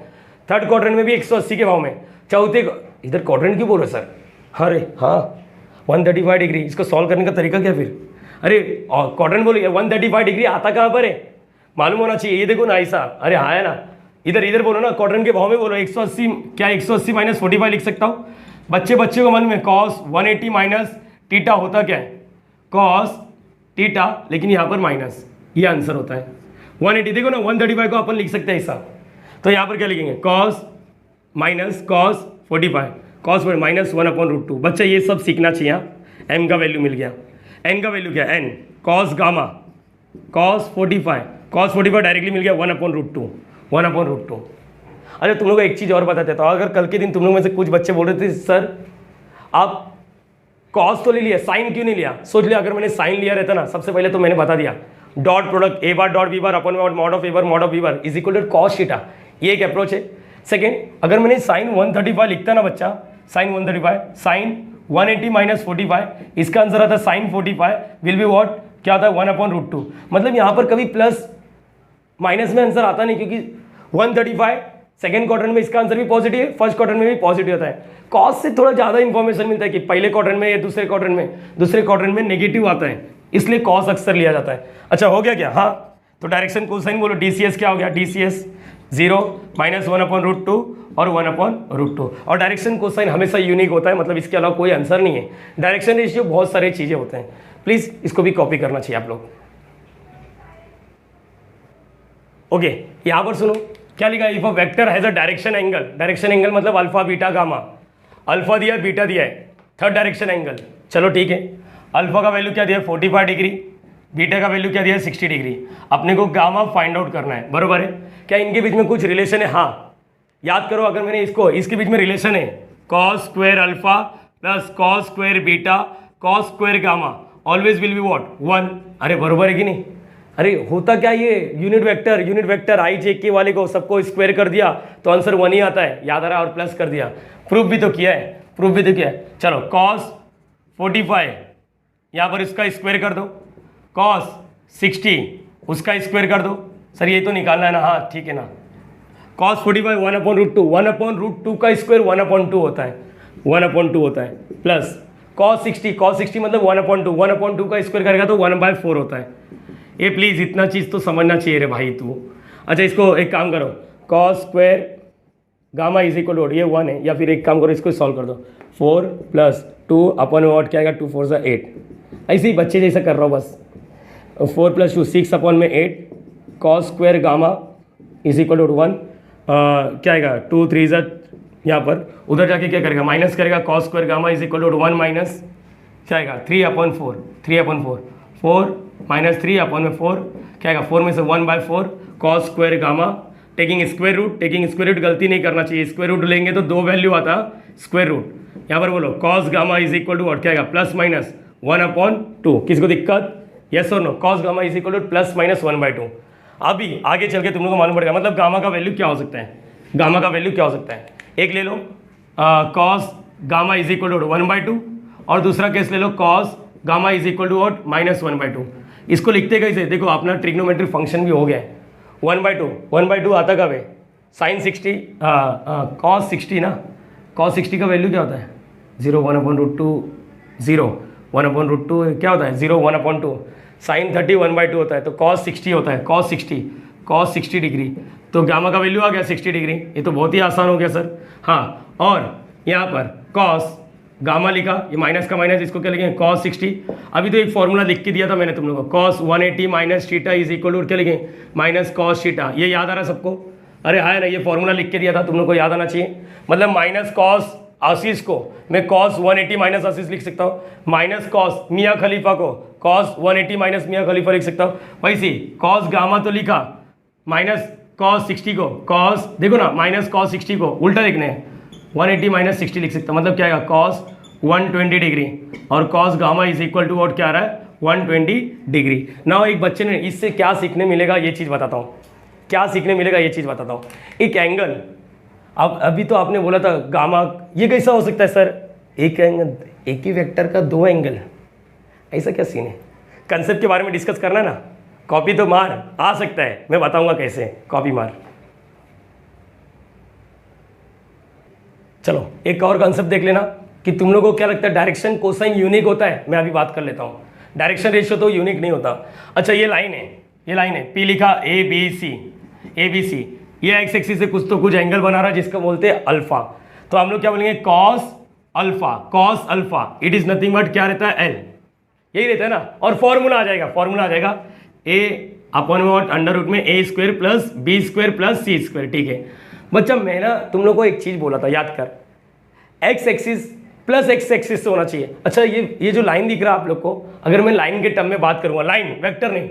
थर्ड क्वाड्रेंट में भी 180 के भाव में, चौथे इधर क्वाड्रेंट क्यों बोल रहे सर, अरे हाँ 135 डिग्री, इसको सॉल्व करने का तरीका क्या फिर, अरे क्वाड्रेंट बोलिए 135 डिग्री आता कहाँ पर है मालूम होना चाहिए, ये देखो ना ऐसा, अरे हाँ है ना, इधर बोलो ना क्वाड्रेंट के भाव में बोलो। 180 क्या 180 माइनस 45 लिख सकता हूँ, बच्चे को मन में कॉस 180 माइनस टीटा होता क्या है कॉस टीटा, लेकिन यहाँ पर माइनस, ये आंसर होता है 180। देखो ना 135 को अपन लिख सकते हैं ऐसा, तो यहाँ पर क्या लिखेंगे cos minus cos 45 cos minus 1/√2। बच्चा ये सब सीखना चाहिए। एम का वैल्यू मिल गया, एन का वैल्यू क्या है and cos gamma cos 45 directly मिल गया 1/√2 1/√2। अरे तुम लोग को एक चीज़ और बताते तो, अगर कल के दिन तुम लोग में से कुछ बच्चे बोल रहे थे सर आप कॉस तो ले लिया साइन क्यों नहीं लिया, सोच लिया अगर मैंने साइन लिया रहता ना, सबसे पहले तो मैंने बता दिया dot product A bar dot B bar upon mod of A bar mod of B bar is equal to cos theta, ये एक अप्रोच है। सेकेंड, अगर मैंने साइन 135 लिखता ना बच्चा, साइन 135 साइन 180 माइनस 45, इसका आंसर आता है साइन 45 विल बी वॉट, क्या आता है 1/√2। मतलब यहाँ पर कभी प्लस माइनस में आंसर आता नहीं, क्योंकि 135 सेकेंड क्वाड्रेंट में इसका आंसर भी पॉजिटिव है, फर्स्ट क्वाड्रेंट में भी पॉजिटिव होता है। कॉस से थोड़ा ज़्यादा इंफॉर्मेशन मिलता है कि पहले क्वाड्रेंट में या दूसरे क्वाड्रेंट में नेगेटिव आता है, इसलिए कॉस अक्सर लिया जाता है। अच्छा हो गया क्या, हाँ तो डायरेक्शन कोसाइन बोलो, DCS क्या हो गया, DCS 0 माइनस 1/√2 और 1/√2। और डायरेक्शन कोसाइन हमेशा यूनिक होता है, मतलब इसके अलावा कोई आंसर नहीं है। डायरेक्शन रेशियो बहुत सारी चीज़ें होते हैं, प्लीज़ इसको भी कॉपी करना चाहिए आप लोग। ओके यहाँ पर सुनो क्या लिखा है, if a vector has a direction angle मतलब अल्फा बीटा गामा, अल्फा दिया बीटा दिया है, थर्ड डायरेक्शन एंगल। चलो ठीक है, अल्फा का वैल्यू क्या दिया है 45 डिग्री, बीटा का वैल्यू क्या दिया है 60 डिग्री, अपने को गामा फाइंड आउट करना है, बरोबर है। क्या इनके बीच में कुछ रिलेशन है, हाँ याद करो, अगर मैंने इसके बीच में रिलेशन है cos square alpha plus cos square beta cos square gamma always will be what 1। अरे बरोबर है कि नहीं, अरे होता क्या ये यूनिट वेक्टर आई जे के वाले को सबको स्क्वायर कर दिया तो आंसर 1 ही आता है, याद आ रहा है, और प्लस कर दिया, प्रूफ भी तो किया है, चलो कॉस 45 यहाँ पर इसका स्क्वायर कर दो, कॉस 60 उसका स्क्वायर कर दो, सर ये तो निकालना है ना, हाँ ठीक है ना, कॉस 45 1/√2 का स्क्वायर 1/2 होता है, 1/2 होता है, प्लस कॉस 60 मतलब 1/2 का स्क्वायर करेगा तो 1/4 होता है, ये प्लीज़ इतना चीज़ तो समझना चाहिए रे भाई तू। अच्छा इसको एक काम करो, cos square gamma is equal to, ये 1 है, या फिर एक काम करो इसको सॉल्व कर दो, 4 + 2 अपन वॉट क्या आएगा, 2 4 = 8। ऐसे ही बच्चे जैसा कर रहा हूँ बस। 4 + 2 6 अपन में 8, cos square gamma is equal to 1, क्या आएगा 2 3 ज़ा, यहाँ पर उधर जाके क्या करेगा, माइनस करेगा, cos square gamma is equal to 1 minus क्या आएगा 3/4, 3/4, 4 - 3/4 क्या आएगा, 4 में से 1/4 cos square gamma, taking square root गलती नहीं करना चाहिए, स्क्वायर रूट लेंगे तो 2 वैल्यू आता स्क्वायर रूट। यहाँ पर बोलो cos gamma is equal to और क्या आएगा, +-1/2। किसको दिक्कत, यस और no, cos gamma is equal to +-1/2। अभी आगे चल के तुम लोग को मालूम पड़ेगा, मतलब गामा का वैल्यू क्या हो सकता है, गामा का वैल्यू क्या हो सकता है। एक ले लो cos gamma is equal to 1/2, और दूसरा केस ले लो cos gamma is equal to what, -1/2। इसको लिखते कैसे, देखो अपना ट्रिग्नोमेट्रिक फंक्शन भी हो गया है। 1/2 आता कब है, साइन 60 कॉस 60 ना, कॉस 60 का वैल्यू क्या होता है 0 1/2, 0 1/2 क्या होता है 0 1/2, साइन 30 1/2 होता है, तो कॉस 60 होता है, कॉस 60 डिग्री, तो गामा का वैल्यू आ गया 60 डिग्री। ये तो बहुत ही आसान हो गया सर। हाँ, और यहाँ पर कॉस गामा लिखा, ये माइनस का माइनस, इसको क्या लिखेंगे कॉस 60। अभी तो एक फॉर्मूला लिख के दिया था मैंने तुम लोगों को, cos 180 minus theta is equal to क्या लिखें, माइनस कॉस थीटा। ये याद आ रहा है सबको, अरे हाँ ना, ये फॉर्मूला लिख के दिया था, तुम लोग को याद आना चाहिए। मतलब माइनस कॉस आशीष को मैं कॉस 180 माइनस आशीष लिख सकता हूँ, माइनस कॉस मियाँ खलीफा को कॉस 180 माइनस मियाँ खलीफा लिख सकता हूँ। वैसे कॉस गामा तो लिखा, माइनस कॉस 60 को कॉस, देखो ना माइनस कॉस 60 को उल्टा लिखना है, 180 माइनस 60 लिख सकता, मतलब क्या आएगा कॉस 120 डिग्री, और cos gamma is equal to what क्या आ रहा है 120 डिग्री। ना एक बच्चे ने इससे क्या सीखने मिलेगा ये चीज़ बताता हूँ, क्या सीखने मिलेगा ये चीज़ बताता हूँ। एक एंगल, अब अभी तो आपने बोला था गामा, ये कैसा हो सकता है सर, एक एंगल, एक ही वेक्टर का 2 एंगल, ऐसा क्या सीन है। कंसेप्ट के बारे में डिस्कस करना ना, कॉपी तो मार, आ सकता है, मैं बताऊंगा कैसे, कॉपी मार। चलो एक और कंसेप्ट देख लेना कि तुम लोगों को क्या लगता है डायरेक्शन कोसाइन यूनिक होता है। मैं अभी बात कर लेता हूँ, डायरेक्शन रेशियो तो यूनिक नहीं होता। अच्छा ये लाइन है, पी लिखा ABC, ये एक्स एक्सिस से कुछ तो कुछ एंगल बना रहा है जिसको बोलते हैं अल्फा, तो हम लोग क्या बोलेंगे cos alpha, it is nothing but क्या रहता है L, यही रहता है ना। और फॉर्मूला आ जाएगा A/√, अंडर रूट में A² + B² + C²। ठीक है बच्चा, मैं ना तुम लोग को एक चीज़ बोला था, याद कर, x axis plus x axis से होना चाहिए। अच्छा ये जो लाइन दिख रहा है आप लोग को, अगर मैं लाइन के टर्म में बात करूँगा, लाइन वेक्टर नहीं,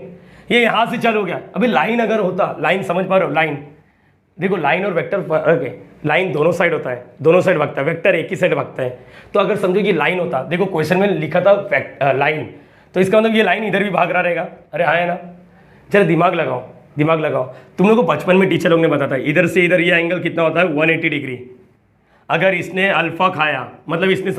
ये यहाँ से चालू हो गया। अभी लाइन अगर होता, लाइन समझ पा रहे हो, लाइन देखो, लाइन और वेक्टर फर्क है, लाइन दोनों साइड होता है, दोनों साइड भागता है, वेक्टर एक ही साइड भागता है। तो अगर समझो कि लाइन होता, देखो क्वेश्चन में लिखा था लाइन, तो इसका मतलब ये लाइन इधर भी भाग रहा रहेगा। अरे हाँ है ना, चलो दिमाग लगाओ। तुम लोग को बचपन में टीचर लोग ने बताया इधर से इधर ये एंगल कितना होता है 180 डिग्री। अगर इसने अल्फा खाया, मतलब इसने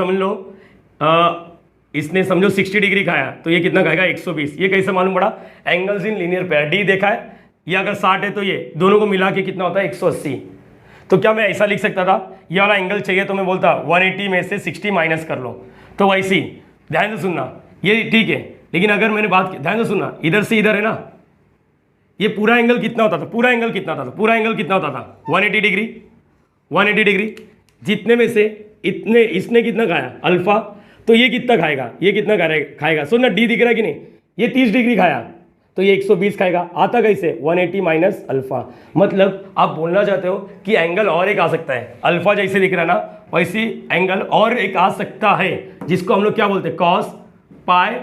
समझो 60 डिग्री खाया, तो ये कितना खाएगा 120। ये कैसे मालूम पड़ा, angles in linear pair, D देखा है, ये अगर 60 है तो ये दोनों को मिला के कितना होता है 180। तो क्या मैं ऐसा लिख सकता था, ये वाला एंगल चाहिए तो मैं बोलता 180 में से 60 माइनस कर लो, तो वैसी ध्यान से सुनना, ये ठीक है। लेकिन अगर मैंने बात की, ध्यान से सुनना, इधर से इधर है ना, ये पूरा एंगल कितना होता था, पूरा एंगल कितना होता था 180 डिग्री। जितने में से इतने इसने कितना खाया अल्फा, तो ये कितना खाएगा, सुनना, डी दिख रहा है कि नहीं, ये 30 डिग्री खाया तो ये 120 खाएगा। आता कैसे 180 माइनस अल्फा, मतलब आप बोलना चाहते हो कि एंगल और एक आ सकता है, अल्फा जैसे दिख रहा है ना वैसी एंगल और एक आ सकता है, जिसको हम लोग क्या बोलते हैं कॉस पाई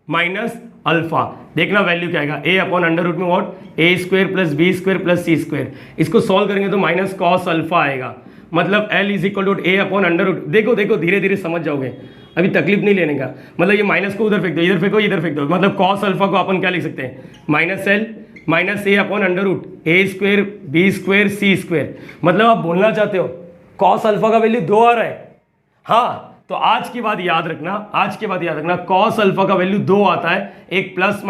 माइनस अल्फा। देखना वैल्यू क्या आएगा, A/√में वॉट A² + B² + C²। इसको सॉल्व करेंगे तो माइनस कॉस अल्फा आएगा, मतलब L = A/√। देखो धीरे धीरे समझ जाओगे, अभी तकलीफ नहीं लेने का। मतलब ये माइनस को उधर फेंक दो, इधर फेंक दो, मतलब कॉस अल्फा को अपन क्या लिख सकते हैं -L - A/√, A² B² C²। मतलब आप बोलना चाहते हो कॉस अल्फा का वैल्यू 2 आ रहा है। हाँ, तो आज की बात याद रखना, कॉस अल्फा का वैल्यू 2 आता है। एक प्लस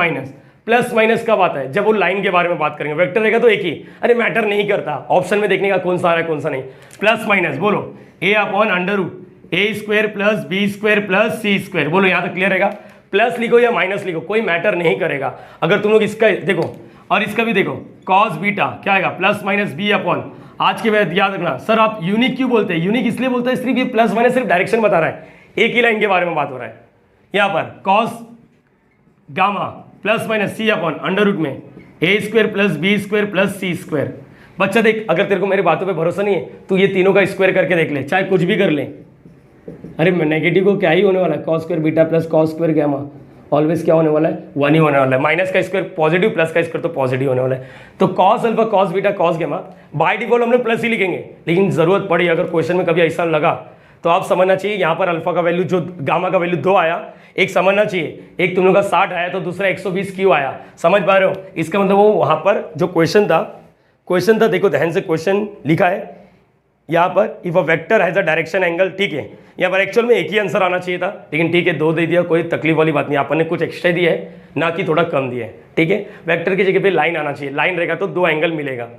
माइनस कब आता है, जब वो लाइन के बारे में बात करेंगे। वेक्टर रहेगा तो एक ही, अरे मैटर नहीं करता, ऑप्शन में देखने का कौन सा आ रहा है कौन सा नहीं। प्लस माइनस बोलो A/√, A² + B² + C²। बोलो यहाँ तक क्लियर रहेगा। प्लस लिखो या माइनस लिखो कोई मैटर नहीं करेगा। अगर तुम लोग इसका देखो और इसका भी देखो कॉस बीटा क्या आएगा प्लस माइनस बी अपॉन, आज के बाद याद रखना सर आप यूनिक क्यों बोलते हैं, यूनिक इसलिए बोलते हैं सिर्फ ये प्लस माइनस सिर्फ डायरेक्शन बता रहा है, एक ही लाइन के बारे में बात हो रहा है। यहाँ पर cos gamma plus minus c upon under root में a square plus B square plus C square. बच्चा देख अगर तेरे को मेरी बातों पे भरोसा नहीं है तो ये तीनों का स्क्वायर करके देख ले, चाहे कुछ भी कर ले। अरे नेगेटिव को क्या ही होने वाला है, cos square beta plus cos square gamma always क्या होने वाला है, 1 ही होने वाला है। माइनस का स्क्वायर पॉजिटिव, प्लस का स्क्वायर तो पॉजिटिव होने वाला है। तो cos alpha cos beta cos gamma by default हम लोग प्लस ही लिखेंगे, लेकिन जरूरत पड़ी अगर क्वेश्चन में कभी ऐसा लगा तो आप समझना चाहिए यहाँ पर अल्फा का वैल्यू जो गामा का वैल्यू 2 आया, एक समझना चाहिए एक तुम लोग का 60 आया तो दूसरा 120 क्यों आया, समझ पा रहे हो। इसका मतलब वो वहाँ पर जो क्वेश्चन था देखो ध्यान से क्वेश्चन लिखा है यहाँ पर if a vector has a direction angle, ठीक है यहाँ पर एक्चुअल में एक ही आंसर आना चाहिए था, लेकिन ठीक है 2 दे दिया, कोई तकलीफ वाली बात नहीं, अपन ने कुछ एक्स्ट्रा दिया है ना कि थोड़ा कम दिया है, ठीक है। वेक्टर की जगह पे लाइन आना चाहिए, लाइन रहेगा तो 2 एंगल मिलेगा।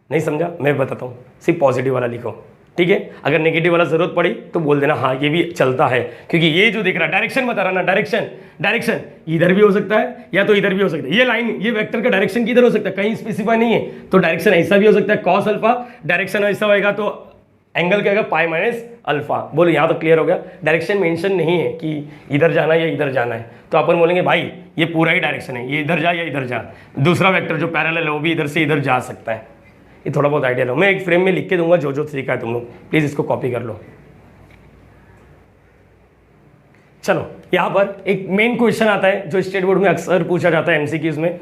नहीं समझा, मैं बताता हूँ, सिर्फ पॉजिटिव वाला लिखो, ठीक है। अगर नेगेटिव वाला जरूरत पड़ी तो बोल देना हाँ ये भी चलता है, क्योंकि ये जो दिख रहा है डायरेक्शन बता रहा ना, डायरेक्शन इधर भी हो सकता है या तो इधर भी हो सकता है, ये लाइन ये वेक्टर का डायरेक्शन किधर हो सकता है, कहीं स्पेसिफाई नहीं है, तो डायरेक्शन ऐसा भी हो सकता है कॉस अल्फा, डायरेक्शन ऐसा होएगा तो एंगल क्या आएगा पाई माइनस अल्फा। बोलो यहाँ तो क्लियर हो गया, डायरेक्शन मेंशन नहीं है कि इधर जाना है या इधर जाना है, तो अपन बोलेंगे भाई ये पूरा ही डायरेक्शन है, ये इधर जा या इधर जा, दूसरा वेक्टर जो पैरेलल है वो भी इधर से इधर जा सकता है। ये थोड़ा बहुत आइडिया लो, मैं एक फ्रेम में लिख के दूंगा जो सीखा है तुम लोग, प्लीज इसको कॉपी कर लो। चलो यहाँ पर एक मेन क्वेश्चन आता है जो स्टेट बोर्ड में अक्सर पूछा जाता है एमसीक्यूज में,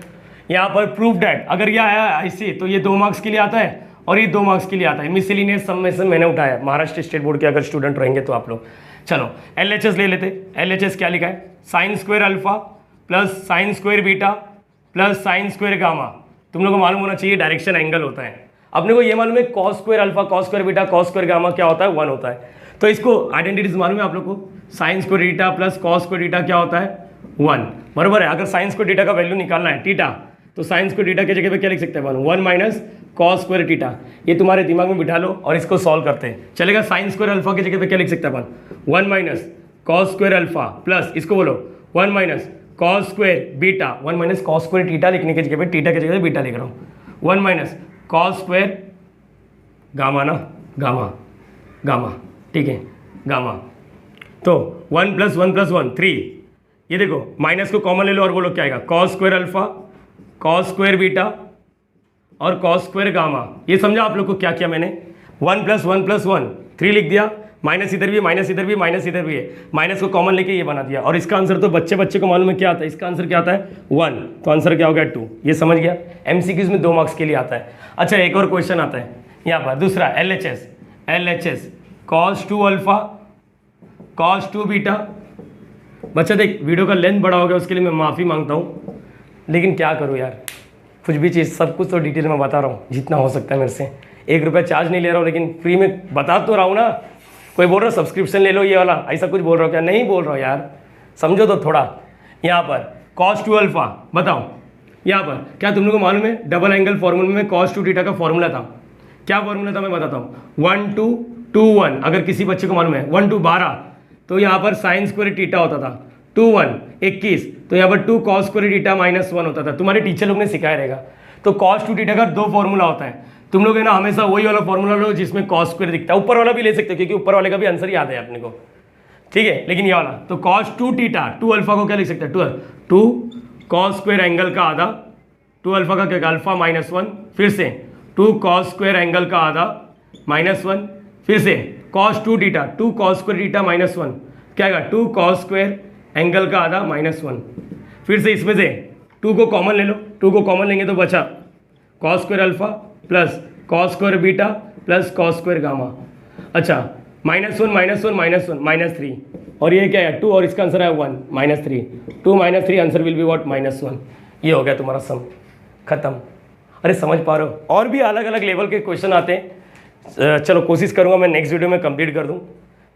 यहाँ पर प्रूफ दैट, अगर ये आया ऐसे तो ये 2 मार्क्स के लिए आता है और ये 2 मार्क्स के लिए आता है। मिसलिनियस सम में से मैंने उठाया, महाराष्ट्र स्टेट बोर्ड के अगर स्टूडेंट रहेंगे तो आप लोग। चलो LHS ले लेते, LHS क्या लिखा है, sign square alpha plus sine square beta plus sign square gamma. तुम लोग को मालूम होना चाहिए डायरेक्शन एंगल होता है, अपने को ये मालूम है cos square alpha cos square beta cos square gamma क्या होता है 1 होता है, तो इसको आइडेंटिटीज मालूम है आप लोग को, sine square डीटा plus cos square डीटा क्या होता है 1, बराबर है। अगर साइन स्क्वायर डीटा का वैल्यू निकालना है थीटा, तो साइन स्क्वायर डीटा की जगह पे क्या लिख सकते हैं 1 माइनस कॉस स्क्वायर थीटा, ये तुम्हारे दिमाग में बिठा लो और इसको सॉल्व करते हैं चलेगा। साइन स्क्वायर अल्फा की जगह पे क्या लिख सकते हैं 1 minus cos square alpha plus इसको बोलो 1 minus cos square beta, 1 minus cos square theta लिखने की जगह पे थीटा की जगह पे बीटा लिख रहा हूँ, 1 माइनस कॉस स्क्वायर गामा ना गामा ठीक है गामा, तो 1 प्लस 1 प्लस 1 3, ये देखो माइनस को कॉमन ले लो और बोलो क्या आएगा cos square alpha cos square beta और कॉस स्क्वायर गामा। ये समझा आप लोग को क्या किया मैंने, 1 प्लस 1 प्लस 1 3 लिख दिया, माइनस इधर भी माइनस इधर भी माइनस इधर भी है, माइनस को कॉमन लेके ये बना दिया, और इसका आंसर तो बच्चे को मालूम है क्या आता है, इसका आंसर क्या आता है 1, तो आंसर क्या हो गया 2। ये समझ गया, एमसीक्यूज में 2 मार्क्स के लिए आता है। अच्छा एक और क्वेश्चन आता है यहाँ पर दूसरा LHS cos 2 alpha cos 2 beta. बच्चा देख वीडियो का लेंथ बड़ा हो गया उसके लिए मैं माफ़ी मांगता हूँ, लेकिन क्या करूँ यार, कुछ भी चीज़ सब कुछ तो डिटेल में बता रहा हूँ जितना हो सकता है मेरे से, 1 रुपया चार्ज नहीं ले रहा हूँ, लेकिन फ्री में बता तो रहा हूँ ना। कोई बोल रहा है सब्सक्रिप्शन ले लो ये वाला, ऐसा कुछ बोल रहा हो क्या, नहीं बोल रहा हूँ यार, समझो तो थोड़ा। यहाँ पर कॉस 2 अल्फा बताओ, यहाँ पर क्या तुम लोग को मालूम है डबल एंगल फॉर्मूले में कॉस 2 थीटा का फॉर्मूला था, क्या फॉर्मूला था मैं बताता हूँ, 1 2 2 1। अगर किसी बच्चे को मालूम है 1 2 12, तो यहाँ पर साइन स्क्वायर थीटा होता था, 2 1 21, तो यहाँ पर 2 कॉस स्क्वायर थीटा माइनस 1 होता था, तुम्हारे टीचर लोग ने सिखाया रहेगा। तो कॉस 2 थीटा का 2 फॉर्मूला होता है, तुम लोग है ना हमेशा वही वाला फॉर्मूला लो जिसमें कॉस स्क्वायर दिखता है, ऊपर वाला भी ले सकते हो क्योंकि ऊपर वाले का भी आंसर याद है अपने को, ठीक है। लेकिन ये वाला तो कॉस 2 थीटा 2 अल्फा को क्या लिख सकते हैं 2 कॉस स्क्वायर एंगल का आधा, 2 अल्फा का क्या अल्फा माइनस 1, फिर से 2 कॉस स्क्वायर एंगल का आधा माइनस 1, फिर से cos 2 theta 2 cos square theta minus 1 क्या आएगा 2 कॉस स्क्वायर एंगल का आधा माइनस 1, फिर से इसमें से 2 को कॉमन ले लो, 2 को कॉमन लेंगे तो बचा cos square alpha plus cos square beta plus cos square gamma. अच्छा माइनस 1 माइनस 1 माइनस 1 माइनस 3, और ये क्या है 2 और इसका आंसर है 1 minus 3, 2 minus 3 answer will be what minus 1। ये हो गया तुम्हारा सम खत्म। अरे समझ पा रहे हो, और भी अलग अलग लेवल के क्वेश्चन आते हैं, चलो कोशिश करूँगा मैं नेक्स्ट वीडियो में कंप्लीट कर दूँ,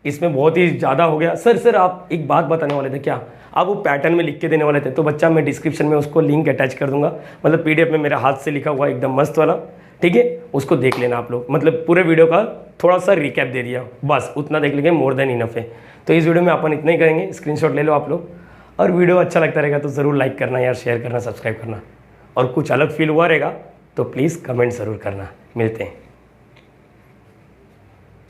इसमें बहुत ही ज़्यादा हो गया। सर आप एक बात बताने वाले थे क्या, आप वो पैटर्न में लिख के देने वाले थे, तो बच्चा मैं डिस्क्रिप्शन में उसको लिंक अटैच कर दूंगा, मतलब PDF में मेरे हाथ से लिखा हुआ एकदम मस्त वाला, ठीक है, उसको देख लेना आप लोग, मतलब पूरे वीडियो का थोड़ा सा रिकैप दे दिया, बस उतना देख लेंगे मोर देन इनफ है। तो इस वीडियो में अपन इतना ही करेंगे, स्क्रीनशॉट ले लो आप लोग। और वीडियो अच्छा लगता रहेगा तो ज़रूर लाइक करना यार, शेयर करना, सब्सक्राइब करना। और कुछ अलग फील हुआ रहेगा तो प्लीज़ कमेंट ज़रूर करना। मिलते हैं।